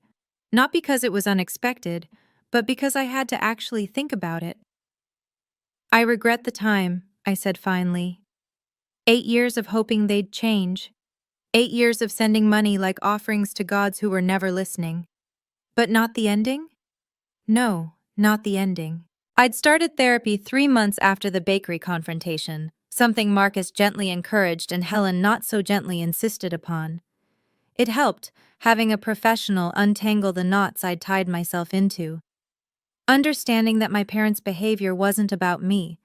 not because it was unexpected, but because I had to actually think about it. "I regret the time," I said finally. 8 years of hoping they'd change. 8 years of sending money like offerings to gods who were never listening. But not the ending? No, not the ending. I'd started therapy 3 months after the bakery confrontation, something Marcus gently encouraged and Helen not so gently insisted upon. It helped, having a professional untangle the knots I'd tied myself into. Understanding that my parents' behavior wasn't about me,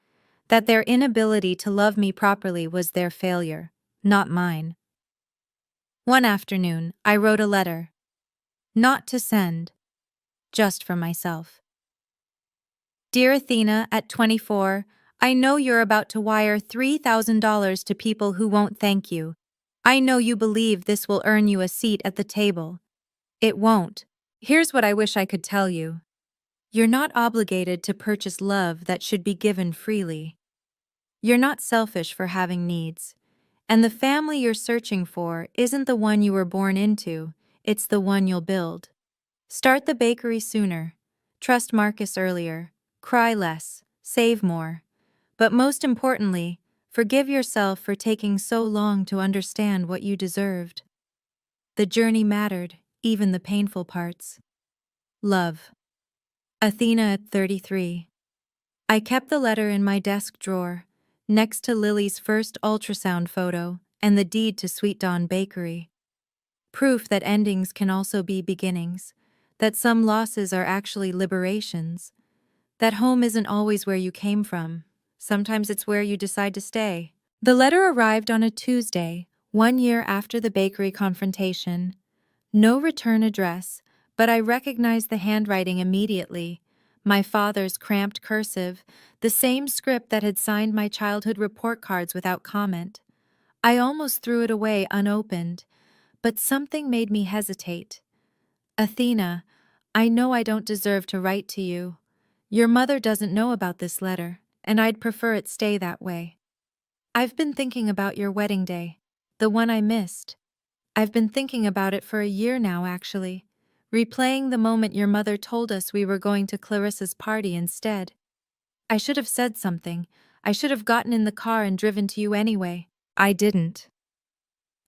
that their inability to love me properly was their failure, not mine. One afternoon, I wrote a letter. Not to send, just for myself. "Dear Athena, at 24, I know you're about to wire $3,000 to people who won't thank you. I know you believe this will earn you a seat at the table. It won't. Here's what I wish I could tell you. You're not obligated to purchase love that should be given freely. You're not selfish for having needs. And the family you're searching for isn't the one you were born into, it's the one you'll build. Start the bakery sooner. Trust Marcus earlier. Cry less. Save more. But most importantly, forgive yourself for taking so long to understand what you deserved. The journey mattered, even the painful parts. Love. Athena at 33. I kept the letter in my desk drawer, next to Lily's first ultrasound photo and the deed to Sweet Dawn Bakery. Proof that endings can also be beginnings, that some losses are actually liberations, that home isn't always where you came from. Sometimes it's where you decide to stay. The letter arrived on a Tuesday, 1 year after the bakery confrontation. No return address, but I recognized the handwriting immediately. My father's cramped cursive, the same script that had signed my childhood report cards without comment. I almost threw it away unopened, but something made me hesitate. Athena, I know I don't deserve to write to you. Your mother doesn't know about this letter, and I'd prefer it stay that way. I've been thinking about your wedding day, the one I missed. I've been thinking about it for a year now, actually, replaying the moment your mother told us we were going to Clarissa's party instead. I should have said something. I should have gotten in the car and driven to you anyway. I didn't.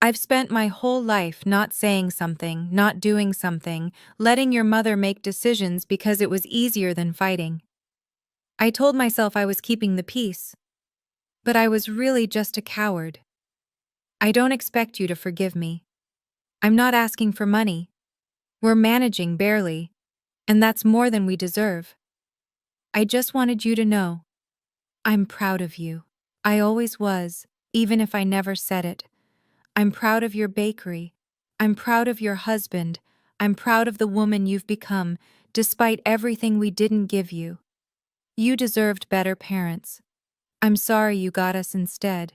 I've spent my whole life not saying something, not doing something, letting your mother make decisions because it was easier than fighting. I told myself I was keeping the peace, but I was really just a coward. I don't expect you to forgive me. I'm not asking for money. We're managing barely, and that's more than we deserve. I just wanted you to know. I'm proud of you. I always was, even if I never said it. I'm proud of your bakery. I'm proud of your husband. I'm proud of the woman you've become, despite everything we didn't give you. You deserved better parents. I'm sorry you got us instead.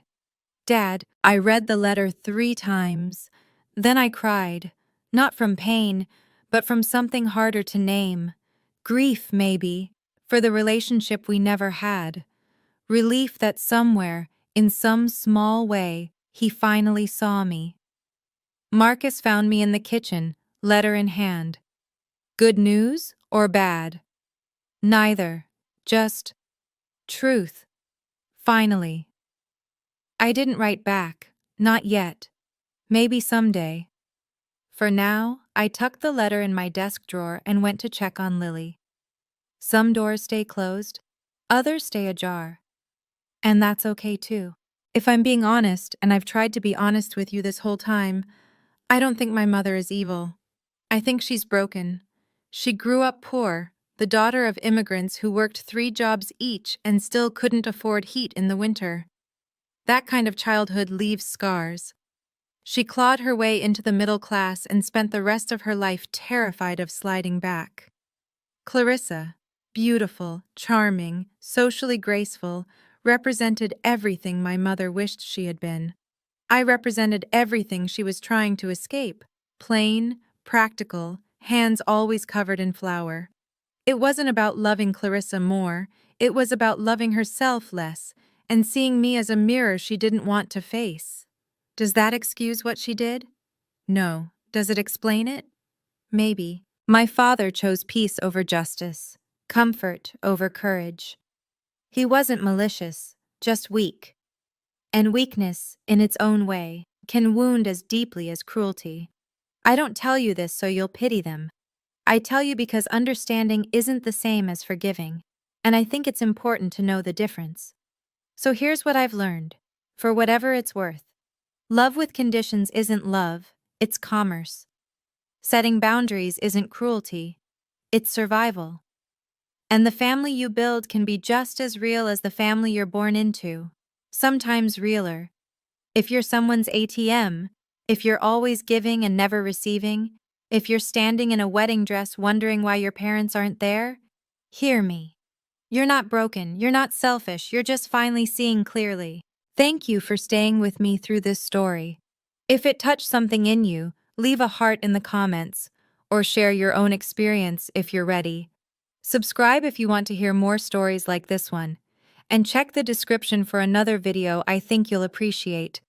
Dad, I read the letter 3 times. Then I cried, not from pain, but from something harder to name. Grief, maybe, for the relationship we never had. Relief that somewhere, in some small way, he finally saw me. Marcus found me in the kitchen, letter in hand. Good news or bad? Neither. Just truth. Finally. I didn't write back. Not yet. Maybe someday. For now, I tucked the letter in my desk drawer and went to check on Lily. Some doors stay closed, others stay ajar. And that's okay too. If I'm being honest, and I've tried to be honest with you this whole time, I don't think my mother is evil. I think she's broken. She grew up poor, the daughter of immigrants who worked 3 jobs each and still couldn't afford heat in the winter. That kind of childhood leaves scars. She clawed her way into the middle class and spent the rest of her life terrified of sliding back. Clarissa, beautiful, charming, socially graceful, represented everything my mother wished she had been. I represented everything she was trying to escape. Plain, practical, hands always covered in flour. It wasn't about loving Clarissa more, it was about loving herself less, and seeing me as a mirror she didn't want to face. Does that excuse what she did? No. Does it explain it? Maybe. My father chose peace over justice, comfort over courage. He wasn't malicious, just weak. And weakness, in its own way, can wound as deeply as cruelty. I don't tell you this so you'll pity them. I tell you because understanding isn't the same as forgiving, and I think it's important to know the difference. So here's what I've learned, for whatever it's worth. Love with conditions isn't love, it's commerce. Setting boundaries isn't cruelty, it's survival. And the family you build can be just as real as the family you're born into, sometimes realer. If you're someone's ATM, if you're always giving and never receiving, if you're standing in a wedding dress wondering why your parents aren't there, hear me. You're not broken, you're not selfish, you're just finally seeing clearly. Thank you for staying with me through this story. If it touched something in you, leave a heart in the comments, or share your own experience if you're ready. Subscribe if you want to hear more stories like this one, and check the description for another video I think you'll appreciate.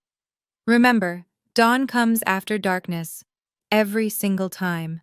Remember, dawn comes after darkness, every single time.